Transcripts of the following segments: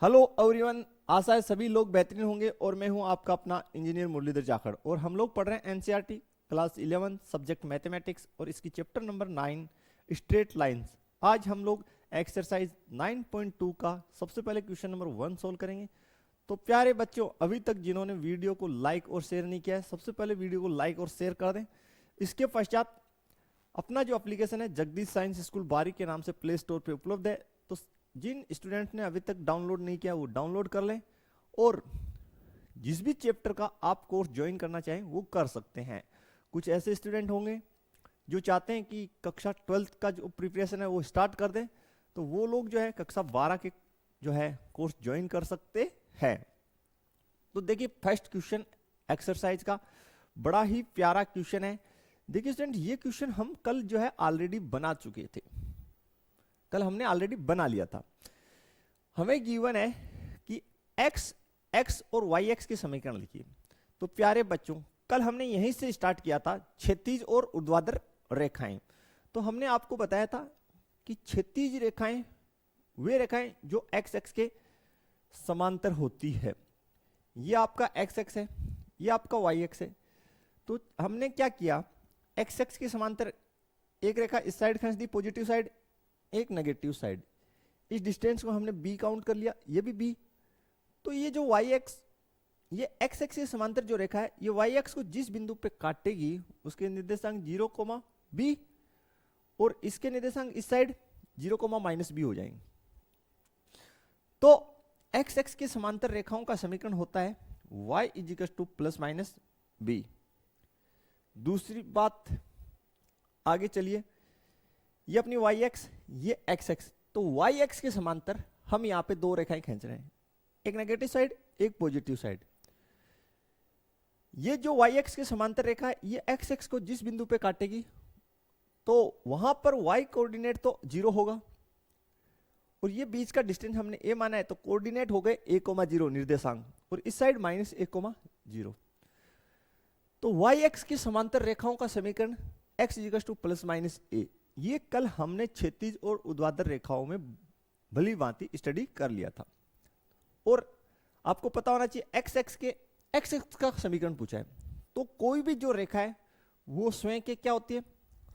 Hello everyone, आशा है सभी लोग बेहतरीन होंगे और मैं हूं आपका अपना इंजीनियर मुरलीधर जाखड़ और हम लोग पढ़ रहे हैं एनसीईआरटी क्लास 11 सब्जेक्ट मैथमेटिक्स और इसकी चैप्टर नंबर 9 स्ट्रेट लाइंस। आज हम लोग एक्सरसाइज 9.2 का सबसे पहले क्वेश्चन नंबर 1 सोल्व करेंगे। तो प्यारे बच्चों, अभी तक जिन्होंने वीडियो को लाइक और शेयर नहीं किया है, सबसे पहले वीडियो को लाइक और शेयर कर दें। इसके पश्चात अपना जो एप्लीकेशन है जगदीश साइंस स्कूल बारी के नाम से प्ले स्टोर पे उपलब्ध है, तो जिन स्टूडेंट ने अभी तक डाउनलोड नहीं किया वो डाउनलोड कर लें और जिस भी चैप्टर का आप कोर्स ज्वाइन करना चाहें वो कर सकते हैं। कुछ ऐसे स्टूडेंट होंगे जो चाहते हैं कि कक्षा 12th का जो प्रिपरेशन है वो स्टार्ट कर दें, तो वो लोग जो है कक्षा 12 के जो है कोर्स ज्वाइन कर सकते हैं। तो देखिए, फर्स्ट क्वेश्चन एक्सरसाइज का बड़ा ही प्यारा क्वेश्चन है। देखिए स्टूडेंट, ये क्वेश्चन हम कल जो है ऑलरेडी बना चुके थे, कल हमने ऑलरेडी बना लिया था। हमें गिवन है कि x और yx के समीकरण लिखिए। तो प्यारे बच्चों, कल हमने यहीं से स्टार्ट किया था, क्षैतिज और ऊर्ध्वाधर रेखाएं। तो हमने आपको बताया था कि क्षैतिज रेखाएं वे रेखाएं जो x एक्स के समांतर होती है। ये आपका x एक्स है, ये आपका y एक्स है। तो हमने क्या किया, x एक्स के समांतर एक रेखा इस साइड खींच दी, पॉजिटिव साइड, एक नेगेटिव साइड। इस डिस्टेंस को हमने b काउंट कर लिया, ये भी b। तो ये जो y एक्स, ये x एक्स के समांतर जो रेखा है, ये y एक्स को जिस बिंदु पे काटेगी उसके निर्देशांक 0, b और इसके निर्देशांक इस साइड 0, -b हो जाएंगे। तो x एक्स के समांतर रेखाओं का समीकरण होता है y ± b। दूसरी बात, आगे चलिए, ये अपनी y एक्स, ये x एक्स। तो y एक्स के समांतर हम यहां पे दो रेखाएं खींच रहे हैं, एक नेगेटिव साइड, एक पॉजिटिव साइड। ये जो y एक्स के समांतर रेखा है, ये x एक्स को जिस बिंदु पे काटेगी तो वहां पर y कोऑर्डिनेट तो 0 होगा और ये बीच का डिस्टेंस हमने a माना है, तो कोऑर्डिनेट हो गए a, 0 निर्देशांक, और इस साइड -a, 0। तो y एक्स की समांतर रेखाओं का समीकरण x ± a। ये कल हमने क्षैतिज और ऊर्ध्वाधर रेखाओं में भली भांति स्टडी कर लिया था और आपको पता होना चाहिए x एक्स का समीकरण पूछा है। तो कोई भी जो रेखा है वो स्वयं के क्या होती है,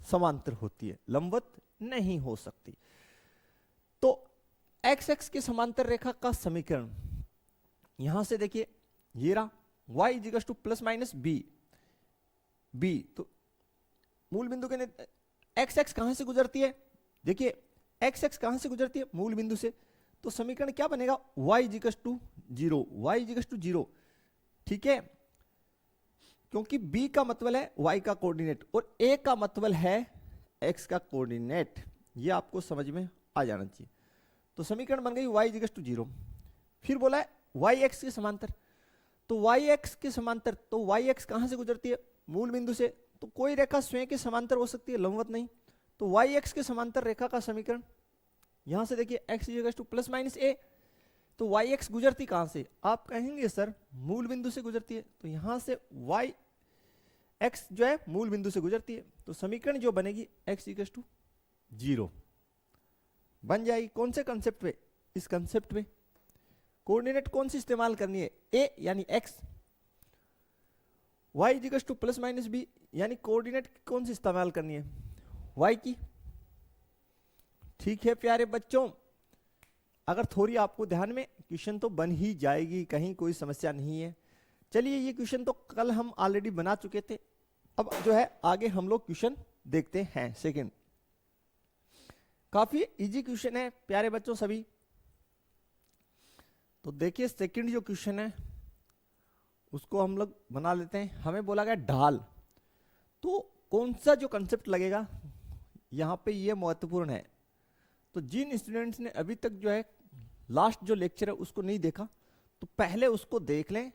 समांतर होती है, लंबवत नहीं हो सकती। तो x एक्स के समांतर रेखा का समीकरण यहां से देखिए, ये रहा y ± b। तो मूल बिंदु के x एक्स कहां से गुजरती है, देखिए x एक्स कहां से गुजरती है, मूल बिंदु से। तो समीकरण क्या बनेगा, y 0, ठीक है, क्योंकि b का मतलब है y का कोऑर्डिनेट और a का मतलब है x का कोऑर्डिनेट। ये आपको समझ में आ जाना चाहिए। तो समीकरण बन गई y 0। फिर बोला है y एक्स के समांतर। तो y एक्स के समांतर, तो y एक्स कहां से गुजरती है, मूल बिंदु से। तो कोई रेखा स्वयं के समांतर हो सकती है, लंबवत नहीं। तो y एक्स के समांतर रेखा का समीकरण यहां से देखिए x ± a। तो y एक्स गुजरती कहां से, आप कहेंगे सर मूल बिंदु से गुजरती है। तो यहां से y एक्स जो है मूल बिंदु से गुजरती है। तो समीकरण जो बनेगी x 0 बन जाएगी। कौन से कंसेप्ट पे, इस कंसेप्ट पे कोऑर्डिनेट कौन सी इस्तेमाल करनी है, a यानी x, y ± b यानी कोऑर्डिनेट कौन सी इस्तेमाल करनी है, y की। ठीक है प्यारे बच्चों, अगर थोड़ी आपको ध्यान में, क्वेश्चन तो बन ही जाएगी, कहीं कोई समस्या नहीं है। चलिए, ये क्वेश्चन तो कल हम ऑलरेडी बना चुके थे। अब जो है आगे हम लोग क्वेश्चन देखते हैं। सेकंड, काफी इजी क्वेश्चन है प्यारे बच्चों सभी। तो देखिए, सेकंड जो क्वेश्चन है उसको हम लोग बना लेते हैं। हमें बोला गया ढाल, तो कौन सा जो कंसेप्ट लगेगा यहां पे, ये महत्वपूर्ण है। तो जिन स्टूडेंट्स ने अभी तक जो है लास्ट जो लेक्चर है उसको नहीं देखा, तो पहले उसको देख लें,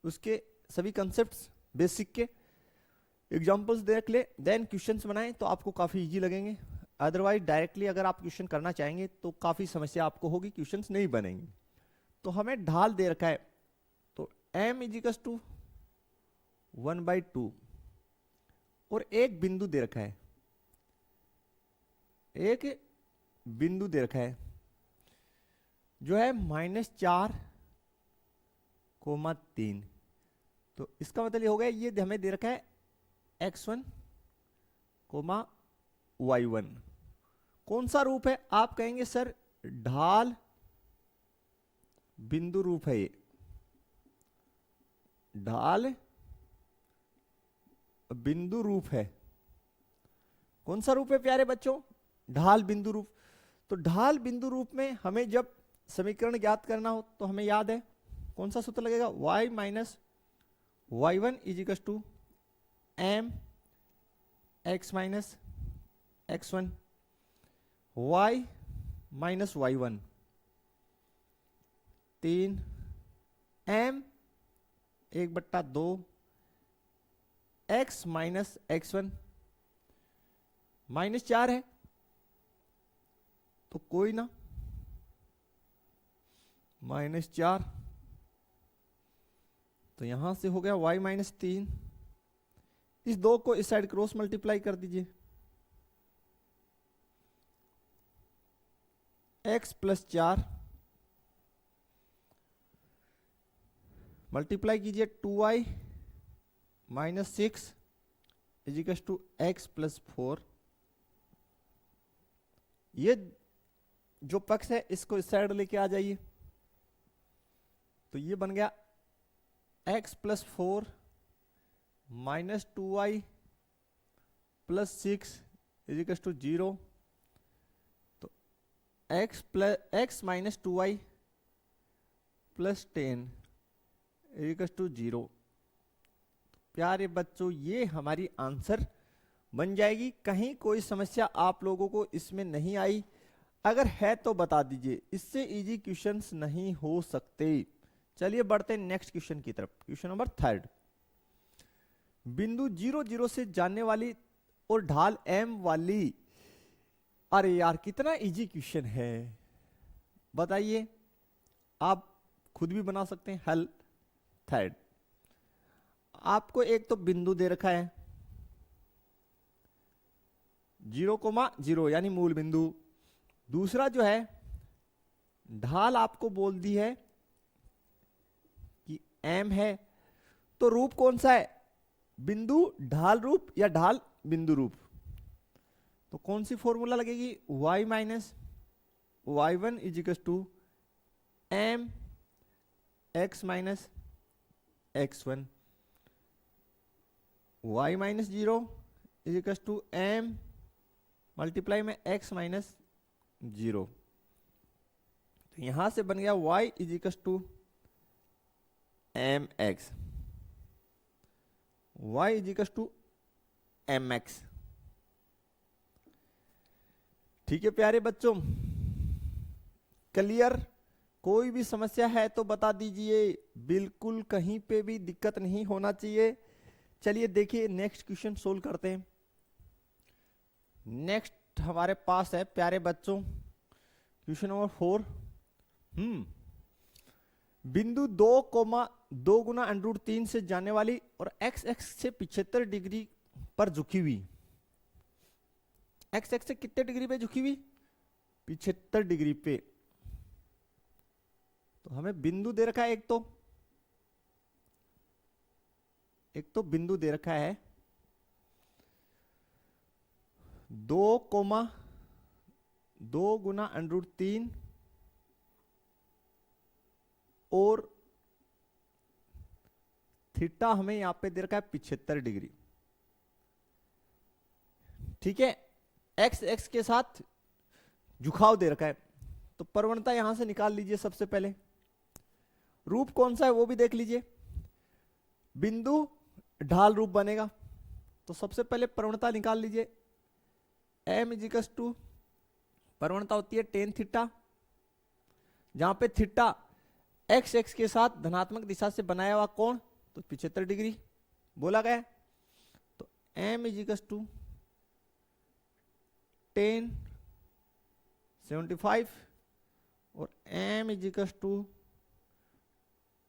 उसके सभी कंसेप्ट्स बेसिक के एग्जांपल्स देख ले, देन क्वेश्चंस बनाएं, तो आपको काफी इजी लगेंगे। अदरवाइज डायरेक्टली अगर आप क्वेश्चन करना चाहेंगे तो काफी समस्या आपको होगी, क्वेश्चंस नहीं बनेंगे। तो हमें ढाल दे रखा है, तो m = 1/2 और एक बिंदु दे रखा है, एक बिंदु दे रखा है जो है -4,3। तो इसका मतलब ये हो गया, ये हमें दे रखा है x1, y1। कौन सा रूप है? आप कहेंगे सर ढाल बिंदु रूप है, ये ढाल बिंदु रूप है। कौन सा रूप है प्यारे बच्चों? ढाल बिंदु रूप। तो ढाल बिंदु रूप में हमें जब समीकरण ज्ञात करना हो तो हमें याद है कौन सा सूत्र लगेगा? y minus y1 is equal to m x minus x1, y minus y1 3 m 1/2 x minus x1 -4 है तो कोई ना, -4। तो यहां से हो गया y -3। इस 2 को इस साइड क्रॉस मल्टीप्लाई कर दीजिए, x + 4 मल्टीप्लाई कीजिए 2y - 6 is equal to x + 4। ये जो पक्ष है इसको इस साइड लेके आ जाइए, तो ये बन गया x + 4 - 2y + 6 is equal to 0। तो x - 2y + 10 is equal to 0। प्यारे बच्चों, ये हमारी आंसर बन जाएगी। कहीं कोई समस्या आप लोगों को इसमें नहीं आई? अगर है तो बता दीजिए, इससे इजी क्वेश्चंस नहीं हो सकते। चलिए बढ़ते हैं नेक्स्ट क्वेश्चन की तरफ। Question number 3। बिंदु 0, 0 से जाने वाली और ढाल m वाली। अरे यार कितना इजी क्वेश्चन है, बताइए। आप खुद भी बना सकते हैं हल। 3 आपको एक तो बिंदु दे रखा है 0,0 यानी मूल बिंदु। दूसरा जो है ढाल आपको बोल दी है कि m है। तो रूप कौन सा है? बिंदु ढाल रूप या ढाल बिंदु रूप? तो कौन सी फॉर्मूला लगेगी? y minus y1 is equal to m x minus x1, y minus 0 is equal to m multiply में x माइनस 0। तो यहां से बन गया y is equal to mx, y is equal to mx। ठीक है प्यारे बच्चों, क्लियर? कोई भी समस्या है तो बता दीजिए, बिल्कुल कहीं पे भी दिक्कत नहीं होना चाहिए। चलिए देखिए नेक्स्ट क्वेश्चन सोल्व करते हैं। नेक्स्ट हमारे पास है प्यारे बच्चों क्वेश्चन नंबर 4। बिंदु 2 गुना √3 से जाने वाली और x एक्स से 75 डिग्री पर झुकी हुई। x एक्स से कितने डिग्री पे झुकी हुई? 75 डिग्री पे। तो हमें बिंदु दे रखा है, एक तो बिंदु दे रखा है 2 गुना √3 और थीटा हमें यहां पे दे रखा है 75 डिग्री। ठीक है, एक्स एक्स के साथ झुकाव दे रखा है। तो प्रवणता यहां से निकाल लीजिए। सबसे पहले रूप कौन सा है वो भी देख लीजिए। बिंदु ढाल रूप बनेगा, तो सबसे पहले प्रवणता निकाल लीजिए। m इज इक्वल टू प्रवणता होती है tan थीटा, जहां पे थीटा एक्स एक्स के साथ धनात्मक दिशा से बनाया हुआ कोण, तो 75 डिग्री बोला गया। तो m is equal to tan 75 और m is equal to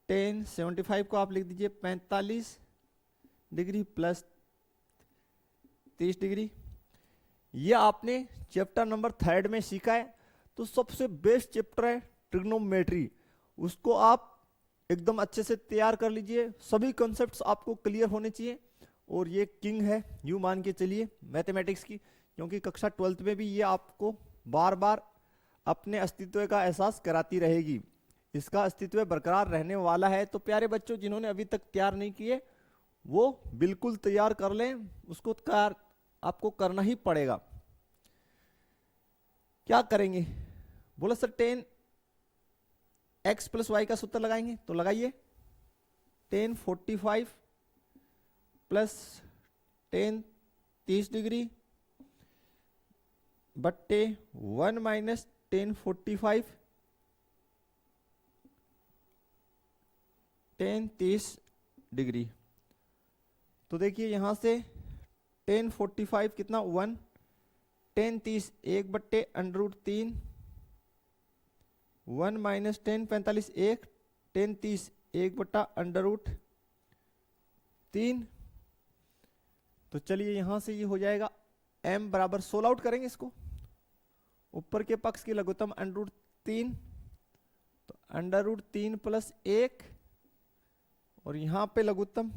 tan 75 को आप लिख दीजिए 45 डिग्री प्लस 30 डिग्री। ये आपने चैप्टर नंबर 3 में सीखा है। तो सबसे बेस्ट चैप्टर है ट्रिग्नोमेट्री, उसको आप एकदम अच्छे से तैयार कर लीजिए। सभी कॉन्सेप्ट्स आपको क्लियर होने चाहिए। और ये किंग है यूं मान के चलिए मैथमेटिक्स की, क्योंकि कक्षा 12th में भी ये आपको बार बार अपने अस्तित्व का एहसास कराती रहेगी। इसका अस्तित्व बरकरार रहने वाला है। तो प्यारे बच्चों, जिन्होंने अभी तक तैयार नहीं किए वो बिल्कुल तैयार कर लें, उसको तैयार आपको करना ही पड़ेगा। क्या करेंगे? बोला सर 10x + y का सूत्र लगाएंगे, तो लगाइए। 1045 प्लस 10 30 डिग्री बट्टे 1 माइनस 1045 10 30 डिग्री। तो देखिए यहां से 1045 कितना 1, 10 30 1/√3, 1 माइनस 1045 1, 10 30 1/√3। तो चलिए यहां से ये हो जाएगा m बराबर 16 आउट करेंगे इसको, ऊपर के पक्ष की लघुत्तम √3, तो √3 + 1 और यहां पे लघुत्तम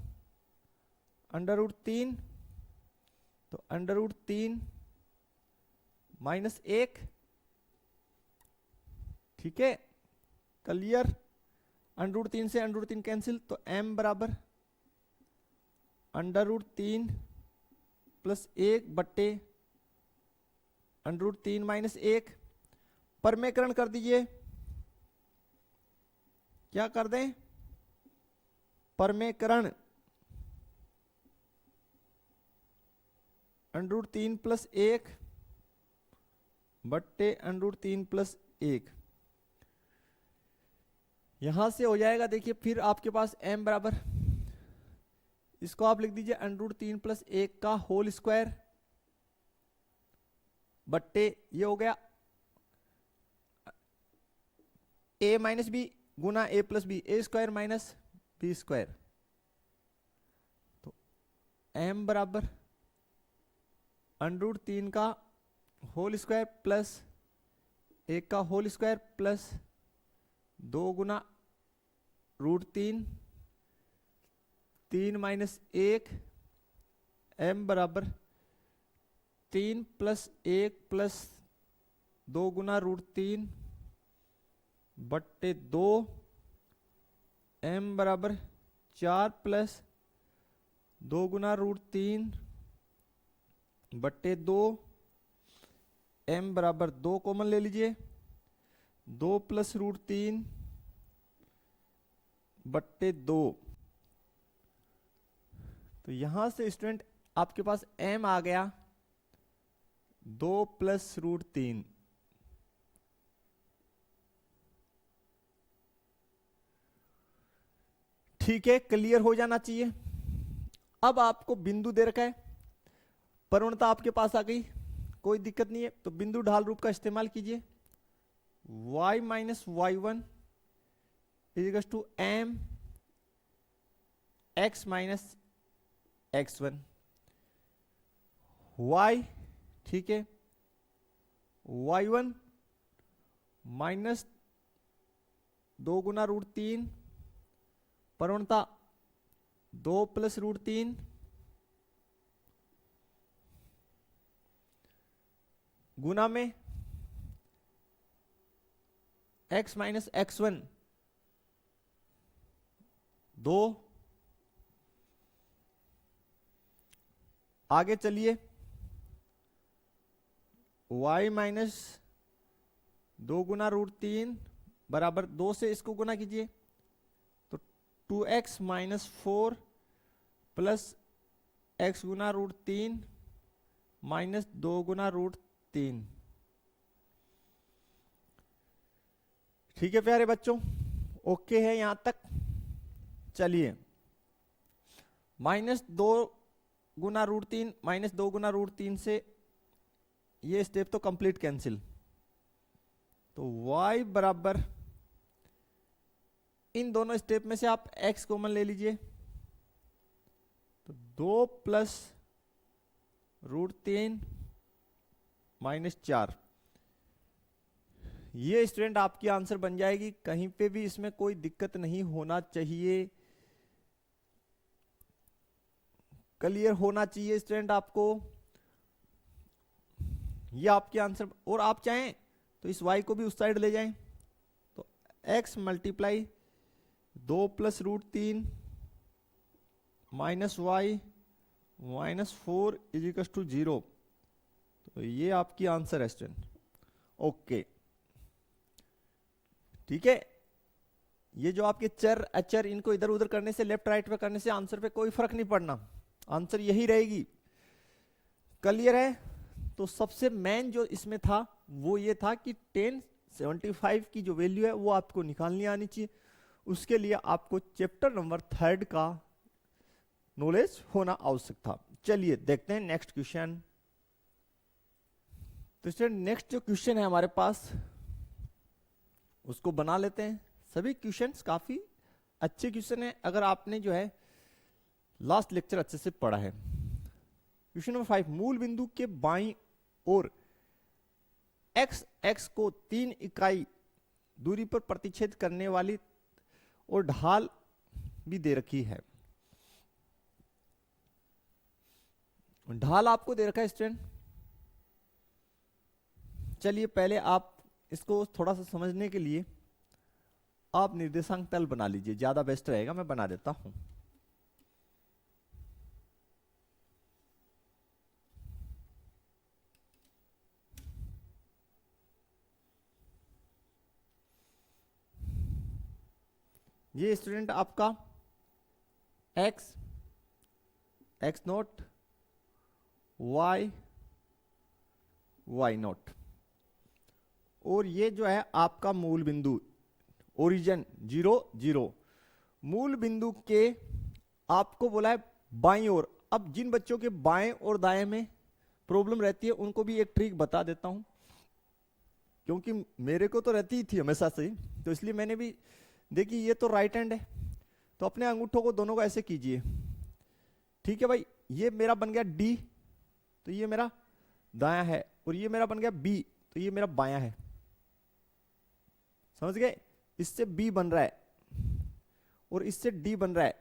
√3, तो √3 - 1। ठीक है, क्लियर। √3 से √3 कैंसिल, तो m बराबर √3 + 1/√3 - 1। परमेकरण कर दीजिए। क्या कर दें? परमेकरण। √3 + 1/√3 + 1। यहां से हो जाएगा, देखिए फिर आपके पास m बराबर, इसको आप लिख दीजिए √3 + 1 का होल स्क्वायर बट्टे ये हो गया a - b Guna a + b, a² - b²। तो m बराबर √3 का होल स्क्वायर प्लस 1 का होल स्क्वायर प्लस 2 गुना √3, 3 - 1, m बराबर 3 + 1 + 2 गुना √3 बट्टे 2, m बराबर 4 + 2 गुना √3 बट्टे 2, m बराबर 2 कॉमन ले लीजिए, 2 + √3 बट्टे 2। तो यहां से स्टूडेंट आपके पास m आ गया 2 + √3। ठीक है, क्लियर हो जाना चाहिए। अब आपको बिंदु दे रखा है, प्रवणता आपके पास आ गई, कोई दिक्कत नहीं है। तो बिंदु ढाल रूप का इस्तेमाल कीजिए। y - y1 = m x - x1 y। ठीक है, y1 -2 गुना √3, प्रवणता 2 + √3 गुना में x - x1 2। आगे चलिए, y - 2 गुना √3 बराबर 2 से इसको गुना कीजिए, तो 2x - 4 प्लस x गुना √3 -2 गुना √3। ठीक है प्यारे बच्चों, ओके है यहां तक। चलिए, -2 गुना √3 -2 गुना √3 से ये स्टेप तो कंप्लीट कैंसिल। तो y बराबर, इन दोनों स्टेप में से आप x कॉमन ले लीजिए, तो 2 + √3 - 4। ये स्टूडेंट आपकी आंसर बन जाएगी, कहीं पे भी इसमें कोई दिक्कत नहीं होना चाहिए, क्लियर होना चाहिए स्टूडेंट आपको। ये आपके आंसर, और आप चाहें तो इस y को भी उस साइड ले जाएं, तो x multiply 2+√3 minus Y minus 4 is equal to 0। तो ये आपकी आंसर है स्टूडेंट। ओके ठीक है, ये जो आपके चर अचर इनको इधर उधर करने से, लेफ्ट राइट पे करने से आंसर पे कोई फर्क नहीं पड़ना, आंसर यही रहेगी। क्लियर है? तो सबसे मेन जो इसमें था वो ये था कि 1075 की जो वैल्यू है वो आपको निकालनी आनी चाहिए। उसके लिए आपको चैप्टर नंबर 3 का नॉलेज होना आवश्यक था। चलिए देखते हैं नेक्स्ट क्वेश्चन। तो स्टूडेंट नेक्स्ट जो क्वेश्चन है हमारे पास उसको बना लेते हैं। सभी क्वेश्चंस काफी अच्छे क्वेश्चन हैं अगर आपने जो है लास्ट लेक्चर अच्छे से पढ़ा है। क्वेश्चन नंबर 5, मूल बिंदु के बाईं ओर x को 3 इकाई दूरी पर प्रतिच्छेद करने वाली और ढाल भी दे रखी है। ढाल आपको दे रखा है स्टूडेंट। चलिए पहले आप इसको थोड़ा सा समझने के लिए आप निर्देशांक तल बना लीजिए, ज्यादा बेस्ट रहेगा। मैं बना देता हूं। ये स्टूडेंट आपका x नोट, y नोट, और ये जो है आपका मूल बिंदु ओरिजिन 0 0। मूल बिंदु के आपको बोला है बाईं ओर। अब जिन बच्चों के बाएं और दाएं में प्रॉब्लम रहती है उनको भी एक ट्रिक बता देता हूं, क्योंकि मेरे को तो रहती ही थी हमेशा से, तो इसलिए मैंने भी देखिए ये तो राइट हैंड है, तो अपने अंगूठों को दोनों को ऐसे कीजिए। ठीक है भाई, ये मेरा बन गया D, तो ये मेरा दायां है, और ये मेरा बन गया B, तो ये मेरा बायां है। समझ गए? इससे B बन रहा है और इससे D बन रहा है,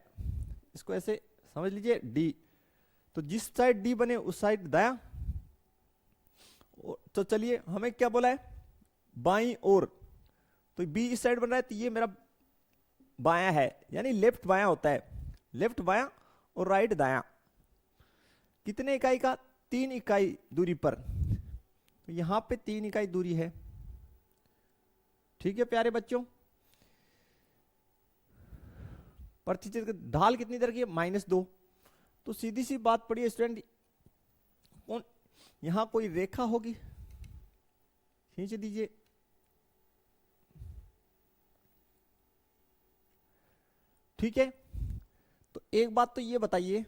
इसको ऐसे समझ लीजिए D। तो जिस साइड D बने उस साइड दायां। तो चलिए हमें क्या बोला है, बाईं ओर, तो B इस साइड बन रहा है, तो ये मेरा बायां है, यानी लेफ्ट बायां होता है, लेफ्ट बायां और राइट दायां। कितने इकाई का? 3 इकाई दूरी पर, तो यहां पे 3 इकाई दूरी है। ठीक है प्यारे बच्चों, प्रतिच्छेद ढाल कितनी तरह की है? -2। तो सीधी सी बात पड़ी है स्टूडेंट, कौन यहां कोई रेखा होगी, खींच दीजिए। ठीक है, तो एक बात तो ये बताइए,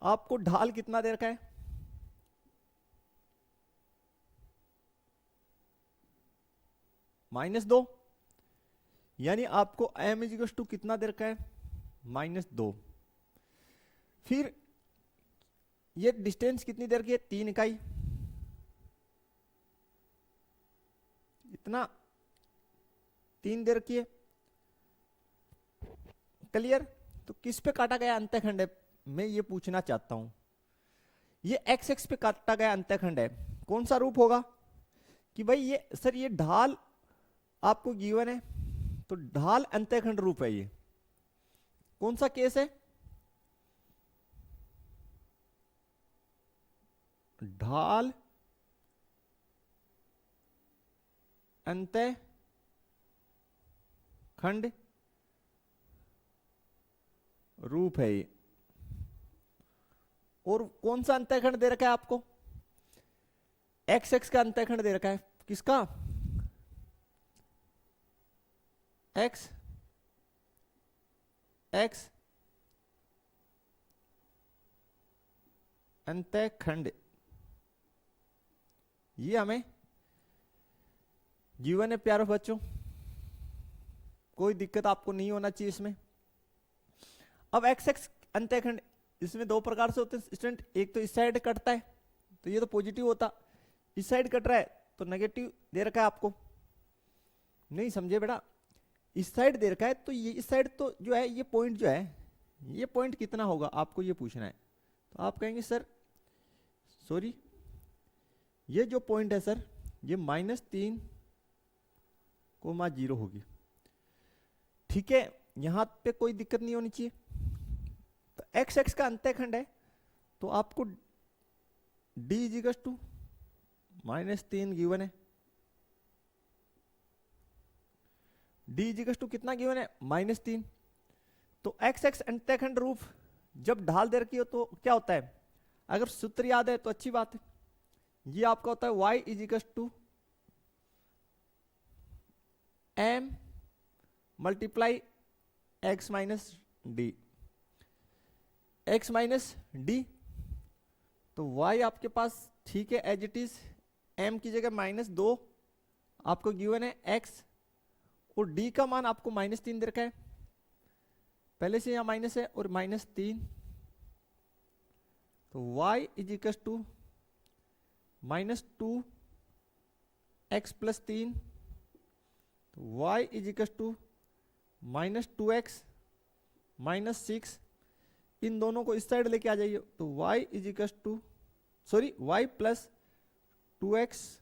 आपको ढाल कितना दे रखा है? -2, यानी आपको m इज टू कितना दे रखा है? -2। फिर ये डिस्टेंस कितनी देर की है? 3 इकाई। इतना 3 देर की है। क्लियर? तो किस पे काटा गया अंतःखंड है, मैं ये पूछना चाहता हूं। ये एक्स एक्स पे काटा गया अंतःखंड है, कौन सा रूप होगा? कि भाई ये सर ये ढाल आपको गिवन है, तो ढाल अंतःखंड रूप है। ये कौन सा केस है? ढाल अंतःखंड रूप है ये। और कौन सा अंतःखंड दे रखा है आपको? एक्स एक्स का अंतःखंड दे रखा है। किसका? एक्स एक्स अंतःखंड, ये हमें जीवन है प्यारे बच्चों, कोई दिक्कत आपको नहीं होना चाहिए इसमें। अब एक्स एक्स अंतःखंड इसमें 2 प्रकार से होते हैं स्टूडेंट, एक तो इस साइड कटता है, तो ये तो पॉजिटिव होता, इस साइड कट रहा है तो नेगेटिव दे रखा है आपको। नहीं समझे बेटा, इस साइड दे रखा है तो ये इस साइड तो जो है ये पॉइंट जो है, ये पॉइंट कितना होगा आपको ये पूछना है। तो आप कहेंगे सर सॉरी, ये जो पॉइंट है सर ये -3,0 होगी। ठीक है, यहां पे कोई दिक्कत नहीं होनी चाहिए। तो एक्स एक्स का अंतःखंड है तो आपको d = -3 गिवन है। d = कितना गिवन है? -3। तो एक्स एक्स अंतःखंड रूप जब ढाल दे रखी हो तो क्या होता है, अगर सूत्र याद है तो अच्छी बात है। ये आपका होता है y = m × x - d, x - d। तो y आपके पास ठीक है एज इट इज, m की जगह -2 आपको गिवन है x, और d का मान आपको -3 दे रखा है, पहले से यहां माइनस है और -3। तो y = -2x + 3, तो y = -2x - 6। इन दोनों को इस साइड लेके आ जाइए, तो y = y + 2x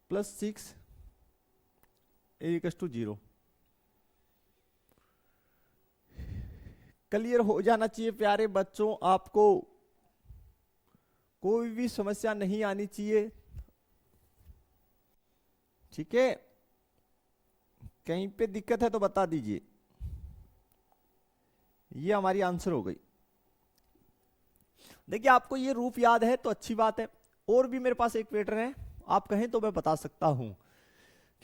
+ 6 = 0। क्लियर हो जाना चाहिए प्यारे बच्चों, आपको कोई भी समस्या नहीं आनी चाहिए। ठीक है, कहीं पे दिक्कत है तो बता दीजिए। ये हमारी आंसर हो गई। देखिए आपको ये रूप याद है तो अच्छी बात है, और भी मेरे पास एक पैटर्न है, आप कहें तो मैं बता सकता हूं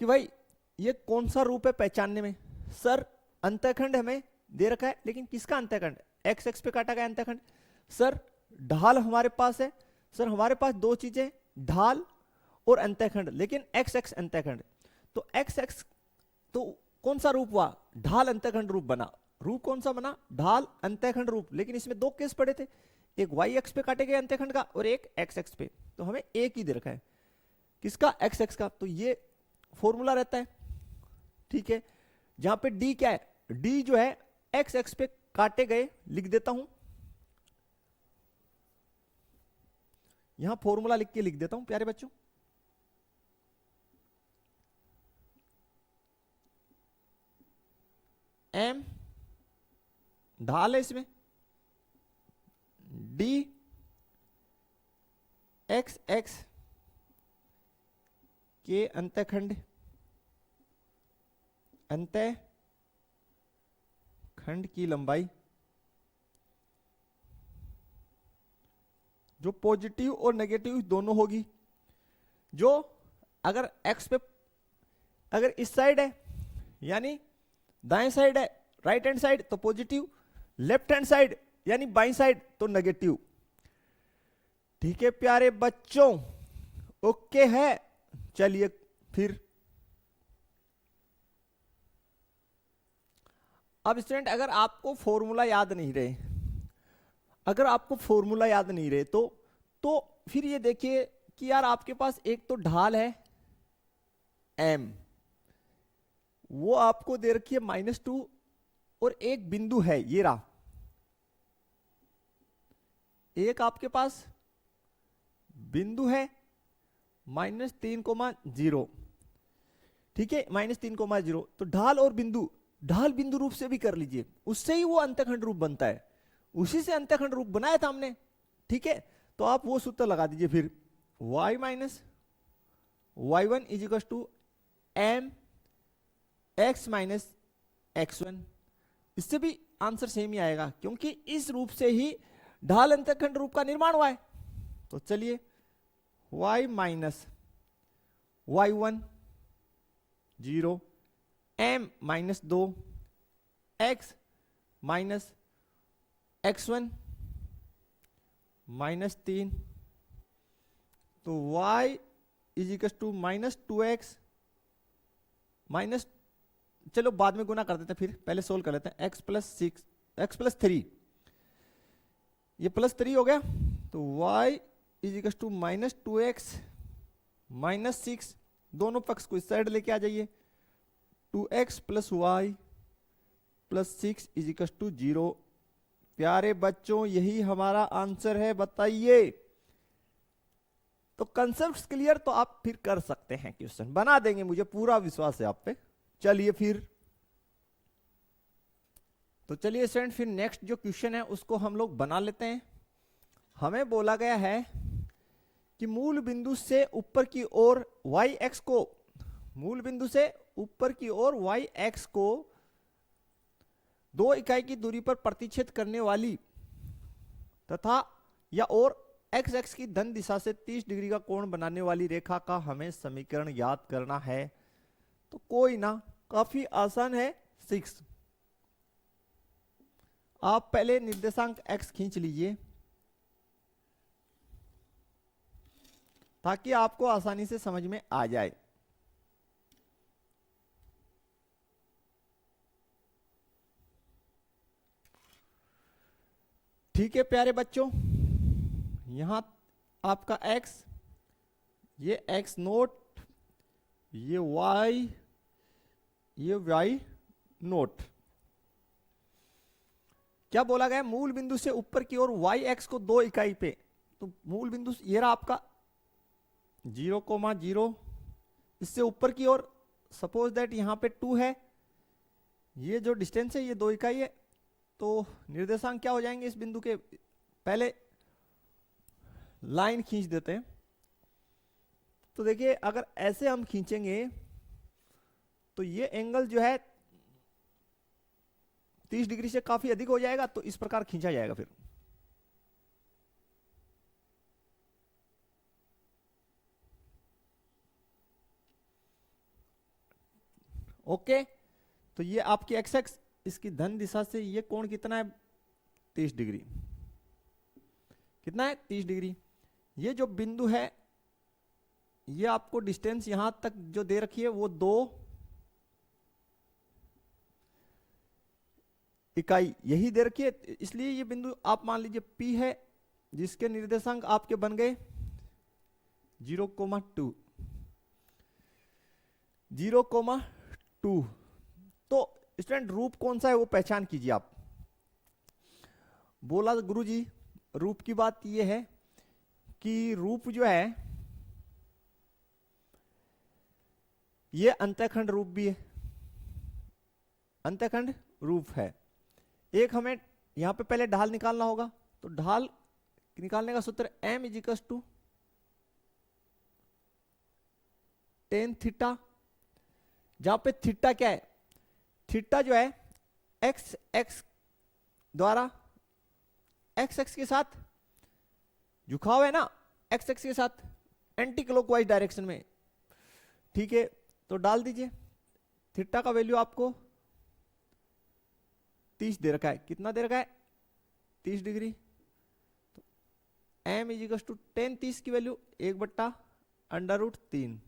कि भाई ये कौन सा रूप है पहचानने में। सर अंतःखंड हमें दे रखा है, लेकिन किसका अंतःखंड? एक्स एक्स पे काटा गया अंतःखंड। सर ढाल हमारे पास है, सर हमारे पास दो चीजें, ढाल और अंतःखंड, लेकिन एक्स एक्स अंतःखंड। तो एक्स एक्स तो कौन सा रूप हुआ? ढाल अंतःखंड रूप बना। रूप कौन सा बना? ढाल अंतःखंड रूप। लेकिन इसमें दो केस पड़े थे, एक वाई एक्स पे काटे गए अंतःखंड का और एक एक्स एक्स पे। तो हमें एक ही दे रखा है, किसका? एक्स एक्स का। तो ये फॉर्मूला रहता है। ठीक है, जहां पे डी क्या है? डी जो है एक्स एक्स पे काटे गए, लिख देता हूं यहां, फॉर्मूला लिख के लिख देता हूं प्यारे बच्चों। एम ढाल है इसमें, डी एक्स एक्स के अंतःखंड, अंतःखंड की लंबाई जो पॉजिटिव और नेगेटिव दोनों होगी। जो अगर एक्स पे अगर इस साइड है यानी दाएं साइड है, राइट हैंड साइड तो पॉजिटिव, लेफ्ट हैंड साइड यानी बाईं साइड तो नेगेटिव। ठीक है प्यारे बच्चों, ओके है। चलिए फिर अब स्टूडेंट, अगर आपको फॉर्मूला याद नहीं रहे, अगर आपको फॉर्मूला याद नहीं रहे तो फिर ये देखिए कि यार आपके पास एक तो ढाल है m, वो आपको दे रखी है -2, और एक बिंदु है ये रहा, एक आपके पास बिंदु है -3,0। ठीक है, -3,0। तो ढाल और बिंदु, ढाल बिंदु रूप से भी कर लीजिए, उससे ही वो अंतःखंड रूप बनता है, उसी से अंतःखंड रूप बनाया था हमने। ठीक है, तो आप वो सूत्र लगा दीजिए फिर, y - y1 = m x - x1। इससे भी आंसर सेम ही आएगा, क्योंकि इस रूप से ही ढाल अंतःखंड रूप का निर्माण हुआ है। तो चलिए y - y1 0, m -2 x -x1 -3, तो y = -2x माइनस, चलो बाद में गुना कर देते हैं, फिर पहले सोल्व कर लेते हैं। x + 3, ये +3 हो गया। तो y = -2x - 6 दोनों पक्ष को इस साइड लेके आ जाइए। 2x plus Y plus 6 is equal to 0। प्यारे बच्चों यही हमारा आंसर है, बताइए। तो कंसेप्ट क्लियर, तो आप फिर कर सकते हैं, क्वेश्चन बना देंगे, मुझे पूरा विश्वास है आप पे। चलिए फिर, तो चलिए स्टूडेंट फिर नेक्स्ट जो क्वेश्चन है उसको हम लोग बना लेते हैं। हमें बोला गया है कि मूल बिंदु से ऊपर की ओर वाई एक्स को, मूल बिंदु से ऊपर की ओर वाई एक्स को 2 इकाई की दूरी पर प्रतिच्छेद करने वाली तथा या और एक्स एक्स की धन दिशा से 30 डिग्री का कोण बनाने वाली रेखा का हमें समीकरण याद करना है। तो कोई ना, काफी आसान है। 6, आप पहले निर्देशांक x खींच लीजिए ताकि आपको आसानी से समझ में आ जाए। ठीक है प्यारे बच्चों, यहां आपका x, ये x नोट, ये y, ये y नोट। क्या बोला गया? मूल बिंदु से ऊपर की ओर वाई एक्स को 2 इकाई पे, तो मूल बिंदु ये रहा आपका 0,0, इससे ऊपर की ओर सपोज दैट यहां पे 2 है, ये जो डिस्टेंस है ये 2 इकाई है। तो निर्देशांक क्या हो जाएंगे इस बिंदु के? पहले लाइन खींच देते हैं। तो देखिए अगर ऐसे हम खींचेंगे तो ये एंगल जो है 30 डिग्री से काफी अधिक हो जाएगा, तो इस प्रकार खींचा जाएगा फिर। ओके, तो ये आपकी एक्स एक्स, इसकी धन दिशा से ये कोण कितना है? 30 डिग्री। कितना है? 30 डिग्री। ये जो बिंदु है, ये आपको डिस्टेंस यहां तक जो दे रखी है वो 2 इकाई यही दे रखी है, इसलिए ये बिंदु आप मान लीजिए P है, जिसके निर्देशांक आपके बन गए 0,2, 0,2। तो स्टूडेंट रूप कौन सा है वो पहचान कीजिए आप। बोला गुरुजी रूप की बात ये है कि रूप जो है ये अंतःखंड रूप भी है, अंतःखंड रूप है। एक हमें यहां पे पहले ढाल निकालना होगा, तो ढाल निकालने का सूत्र m equals to tan theta, जहां पे थीटा क्या है? थीटा जो है एक्स एक्स द्वारा एक्स एक्स के साथ झुकाव है ना, एक्स एक्स के साथ एंटी क्लॉकवाइज डायरेक्शन में। ठीक है, तो डाल दीजिए। थीटा का वैल्यू आपको 30 दे रखा है। कितना दे रखा है? 30 डिग्री। तो m इजिकल्स टू टेन 30 की वैल्यू 1/√3।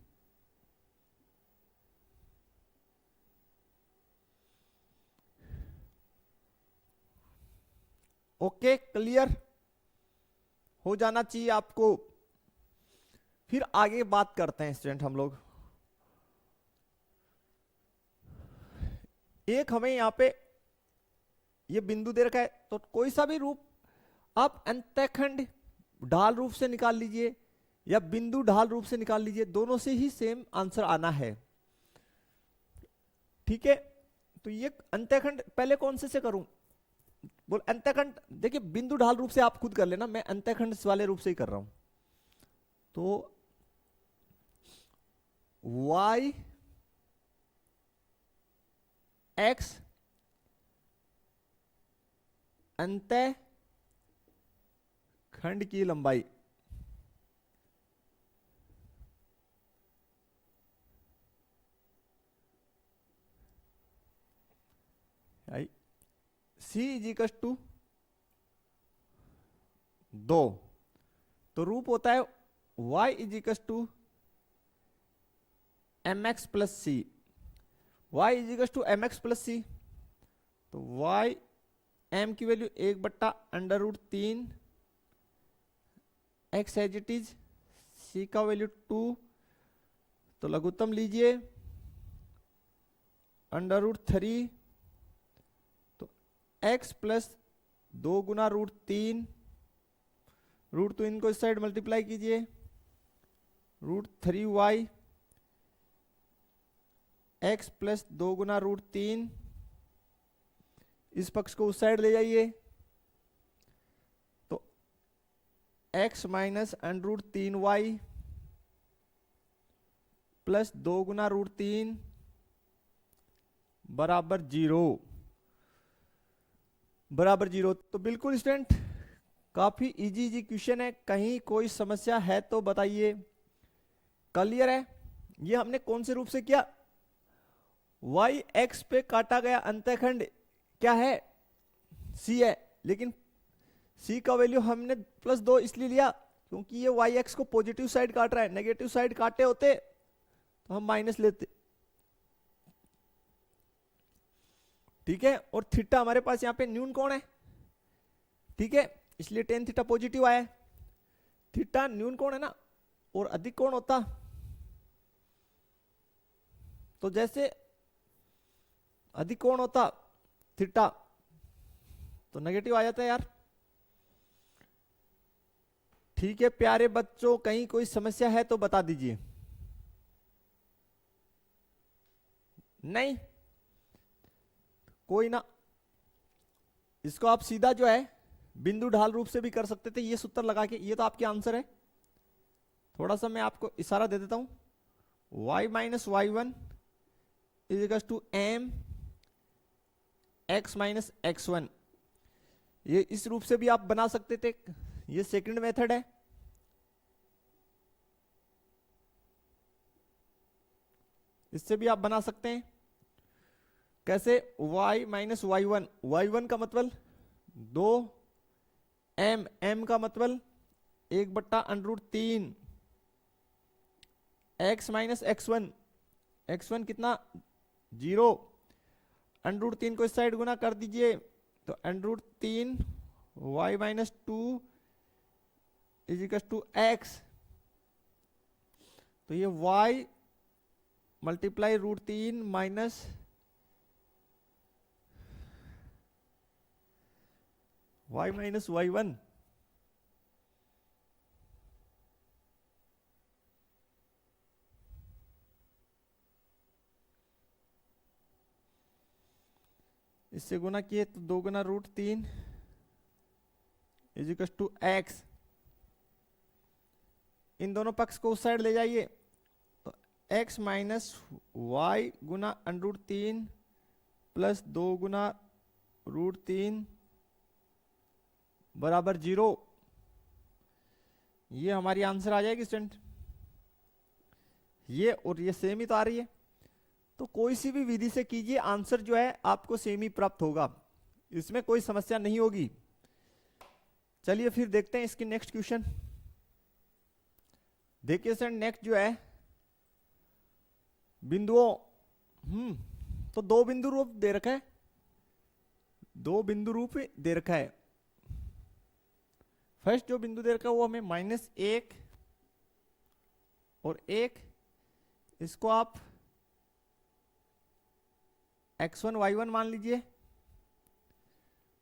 ओके, क्लियर हो जाना चाहिए आपको। फिर आगे बात करते हैं स्टूडेंट हम लोग। एक हमें यहां पे ये बिंदु दे रखा है, तो कोई सा भी रूप आप अंतःखंड ढाल रूप से निकाल लीजिए या बिंदु ढाल रूप से निकाल लीजिए, दोनों से ही सेम आंसर आना है। ठीक है, तो ये अंतःखंड पहले कौन से करूं? बोल अंतःखंड, देखिए बिंदु ढाल रूप से आप खुद कर लेना, मैं अंतःखंड वाले रूप से ही कर रहा हूं। तो y x अंतः खंड की लंबाई c इजिकल्स टू 2। तो रूप होता है y equals to mx plus C, y equals to mx plus C. तो y m की वैल्यू 1/√3, x as it is, c का वैल्यू 2, तो लघुत्तम लीजिए √3, तो x प्लस 2 × √3 को इस साइड मल्टीप्लाई कीजिए, √3y, x प्लस 2 × √3, इस पक्ष को उस साइड ले जाइए, तो x माइनस √3y प्लस 2 × √3 बराबर 0। तो बिल्कुल स्टूडेंट काफी इजी क्वेश्चन है, कहीं कोई समस्या है तो बताइए। क्लियर है? ये हमने कौन से रूप से किया? y x पे काटा गया अंतःखंड क्या है? c है, लेकिन c का वैल्यू हमने +2 इसलिए लिया क्योंकि ये y x को पॉजिटिव साइड काट रहा है, नेगेटिव साइड काटे होते तो हम माइनस लेते। ठीक है, और थीटा हमारे पास यहाँ पे न्यून कौन है? ठीक है, इसलिए tan थीटा पॉजिटिव आया। थीटा न्यून कौन है ना, और अधिक कौन होता? तो जैसे अधिक कौन होता थीटा, तो नेगेटिव आ जाता है यार। ठीक है प्यारे बच्चों, कहीं कोई समस्या है तो बता दीजिए। नहीं, कोई ना, इसको आप सीधा जो है बिंदु ढाल रूप से भी कर सकते थे, ये सूत्र लगा के। ये तो आपके आंसर है। थोड़ा सा मैं आपको इशारा दे देता हूं, y minus y1 is equal to m x minus x1। ये इस रूप से भी आप बना सकते थे, ये सेकंड मेथड है। इससे भी आप बना सकते हैं। कैसे? y माइनस y1 का मतलब 2m, m का मतलब 1/√3, x माइनस x1 कितना? 0। √3 को इस साइड गुना कर दीजिए, तो √3 y minus 2 is equal to x। तो ये y multiply √3 minus y minus y1। इससे गुना किए तो 2 × √3 इज इक्वल टू x। इन दोनों पक्ष को उस साइड ले जाइए, तो x माइनस y गुना √3 प्लस 2 × √3 बराबर 0। ये हमारी आंसर आ जाएगी स्टूडेंट। ये और ये सेम ही तो आ रही है, तो कोई सी भी विधि से कीजिए, आंसर जो है आपको सेम ही प्राप्त होगा, इसमें कोई समस्या नहीं होगी। चलिए फिर देखते हैं इसकी नेक्स्ट क्वेश्चन। देखिए सर, नेक्स्ट जो है बिंदुओं, तो दो बिंदु रूप दे रखा है, दो बिंदु रूप दे रखा है। फर्स्ट जो बिंदु दे रखा है वो हमें -1 और 1, इसको आप x1 y1 मान लीजिए।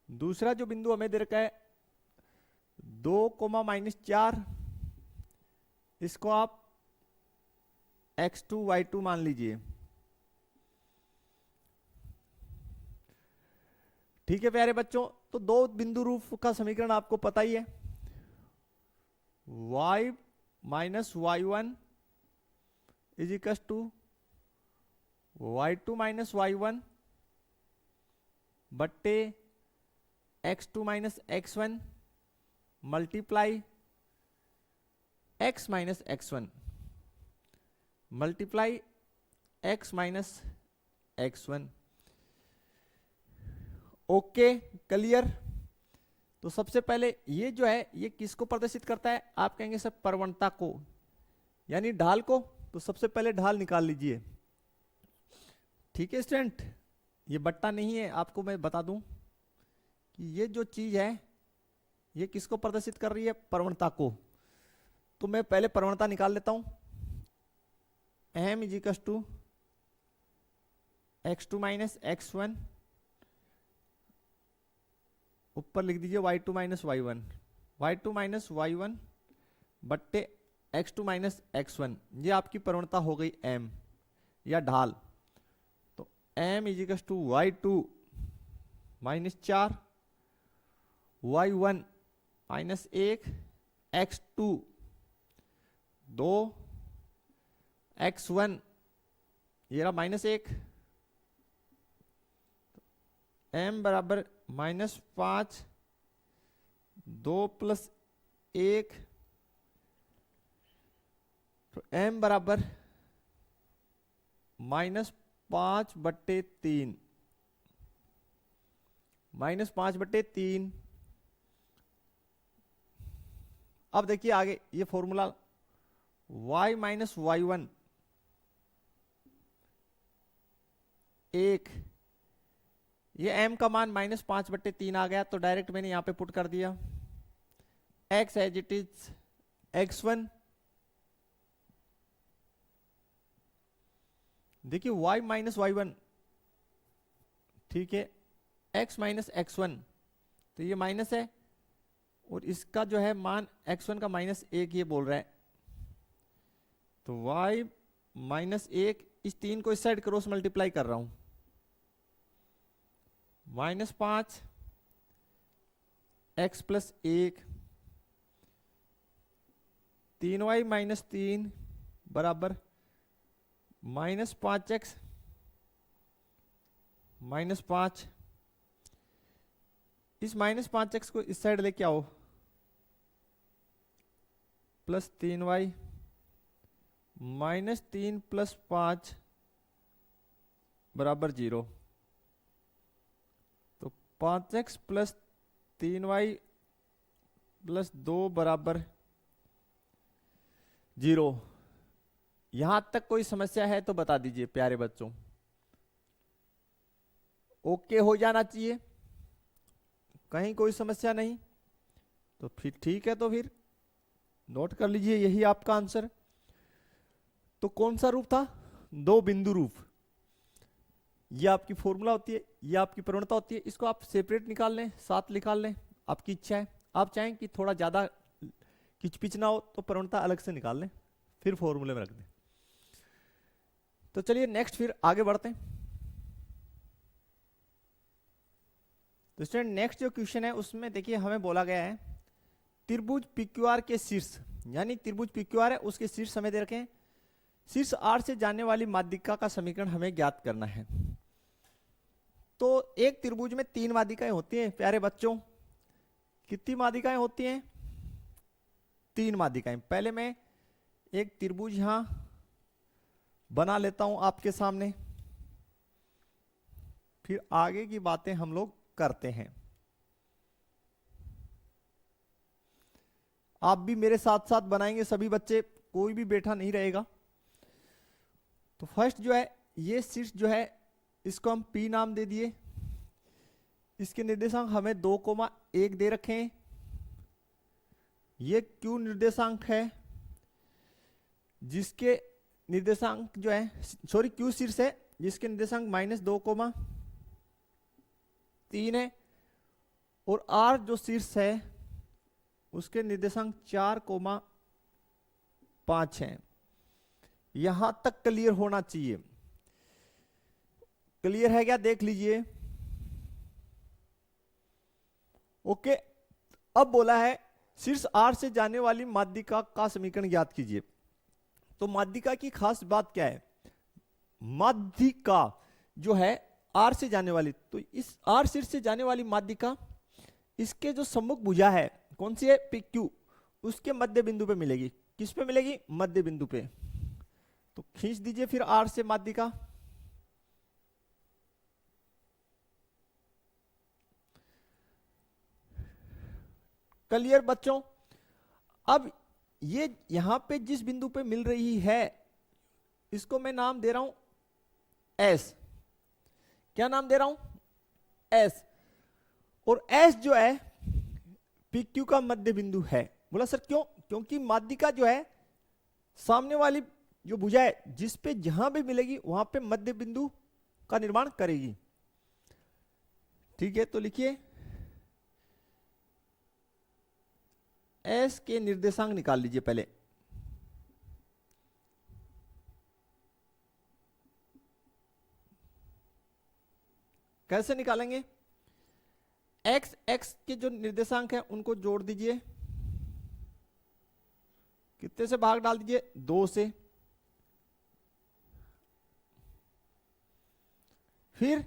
दूसरा जो बिंदु हमें दे रखा है 2, -4, इसको आप x2 y2 मान लीजिए। ठीक है प्यारे बच्चों, तो दो बिंदु रूप का समीकरण आपको पता ही है, y minus y1 is equal to y2 minus y1 बट्टे x2 minus x1 multiply x minus x1 multiply x minus x1। Okay, clear? तो सबसे पहले ये जो है ये किसको प्रदर्शित करता है? आप कहेंगे सर प्रवणता को, यानी ढाल को। तो सबसे पहले ढाल निकाल लीजिए। ठीक है स्टूडेंट, ये बट्टा नहीं है, आपको मैं बता दूं कि ये जो चीज है ये किसको प्रदर्शित कर रही है? प्रवणता को। तो मैं पहले प्रवणता निकाल लेता हूं। m is equal to x2 minus x1, ऊपर लिख दीजिए y2 minus y1, y2 minus y1 बट्टे x2 माइनस x1, ये आपकी प्रवणता हो गई m या ढाल। तो m is equal to y2 minus 4, y1 minus 1, x2 2, x1 ये रहा माइनस 1, m बराबर माइनस 5, 2 प्लस 1, तो m बराबर माइनस 5 बट्टे 3, माइनस 5 बट्टे 3। अब देखिए आगे ये फॉर्मूला y माइनस y1 1, ये m का मान माइनस 5 बट्टे 3 आ गया, तो डायरेक्ट मैंने यहां पे पुट कर दिया x as it is x1। देखिए y माइनस y1, ठीक है, x माइनस x1, तो ये माइनस है और इसका जो है मान x1 का माइनस 1 ये बोल रहा है, तो y माइनस 1, इस 3 को इस साइड क्रॉस मल्टीप्लाई कर रहा हूं, minus 5 x plus 1, 3y minus 3 बराबर माइनस 5x माइनस 5, इस माइनस 5x को इस साइड लेके आओ, प्लस 3y माइनस 3 प्लस 5 बराबर 0, तो 5x प्लस 3y प्लस 2 बराबर 0। यहां तक कोई समस्या है तो बता दीजिए प्यारे बच्चों, ओके हो जाना चाहिए, कहीं कोई समस्या नहीं, तो फिर ठीक है, तो फिर नोट कर लीजिए यही आपका आंसर। तो कौन सा रूप था? दो बिंदु रूप। ये आपकी फॉर्मूला होती है, ये आपकी प्रवणता होती है, इसको आप सेपरेट निकाल लें, साथ निकाल लें, आपकी इच्छा है। आप चाहें कि थोड़ा ज्यादा किचपिच ना हो तो प्रवणता अलग से निकाल लें, फिर फॉर्मूले में रख दें। तो चलिए नेक्स्ट फिर आगे बढ़ते हैं। तो स्टूडेंट नेक्स्ट जो क्वेश्चन है उसमें देखिए हमें बोला गया है त्रिभुज PQR के शीर्ष, यानी त्रिभुज PQR है उसके शीर्ष हमें दे रखे हैं, शीर्ष R से जाने वाली माध्यिका का समीकरण हमें ज्ञात करना है। तो एक त्रिभुज में 3 माध्यिकाएं होती हैं प्यारे बच्चों। कितनी माध्यिकाएं होती हैं? 3 माध्यिकाएं। पहले मैं एक त्रिभुज यहां बना लेता हूं आपके सामने, फिर आगे की बातें हम लोग करते हैं। आप भी मेरे साथ साथ बनाएंगे, सभी बच्चे, कोई भी बैठा नहीं रहेगा। तो फर्स्ट जो है ये शीर्ष जो है इसको हम P नाम दे दिए, इसके निर्देशांक हमें 2,1 दे रखे हैं। ये Q निर्देशांक है जिसके निर्देशांक जो है, सॉरी Q शीर्ष है जिसके निर्देशांक -2,3 है, और R जो शीर्ष है उसके निर्देशांक 4,5 है। यहां तक क्लियर होना चाहिए। क्लियर है क्या? देख लीजिए। ओके, अब बोला है शीर्ष R से जाने वाली माध्यिका का समीकरण ज्ञात कीजिए। तो माध्यिका की खास बात क्या है? माध्यिका जो है R से जाने वाली, तो इस R शीर्ष से जाने वाली माध्यिका, इसके जो सम्मुख भुजा है कौन सी है? PQ, उसके मध्य बिंदु पे मिलेगी। किस पे मिलेगी? मध्य बिंदु पे। तो खींच दीजिए फिर R से माध्यिका। क्लियर बच्चों? अब ये यहां पे जिस बिंदु पे मिल रही है इसको मैं नाम दे रहा हूं S। क्या नाम दे रहा हूं? S। और S जो है PQ का मध्य बिंदु है। बोला सर क्यों? क्योंकि माध्यिका जो है सामने वाली जो भुजा है जिस पे जहां भी मिलेगी वहां पे मध्य बिंदु का निर्माण करेगी। ठीक है, तो लिखिए एस के निर्देशांक निकाल लीजिए पहले। कैसे निकालेंगे? एक्स एक्स के जो निर्देशांक है उनको जोड़ दीजिए, कितने से भाग डाल दीजिए? 2 से। फिर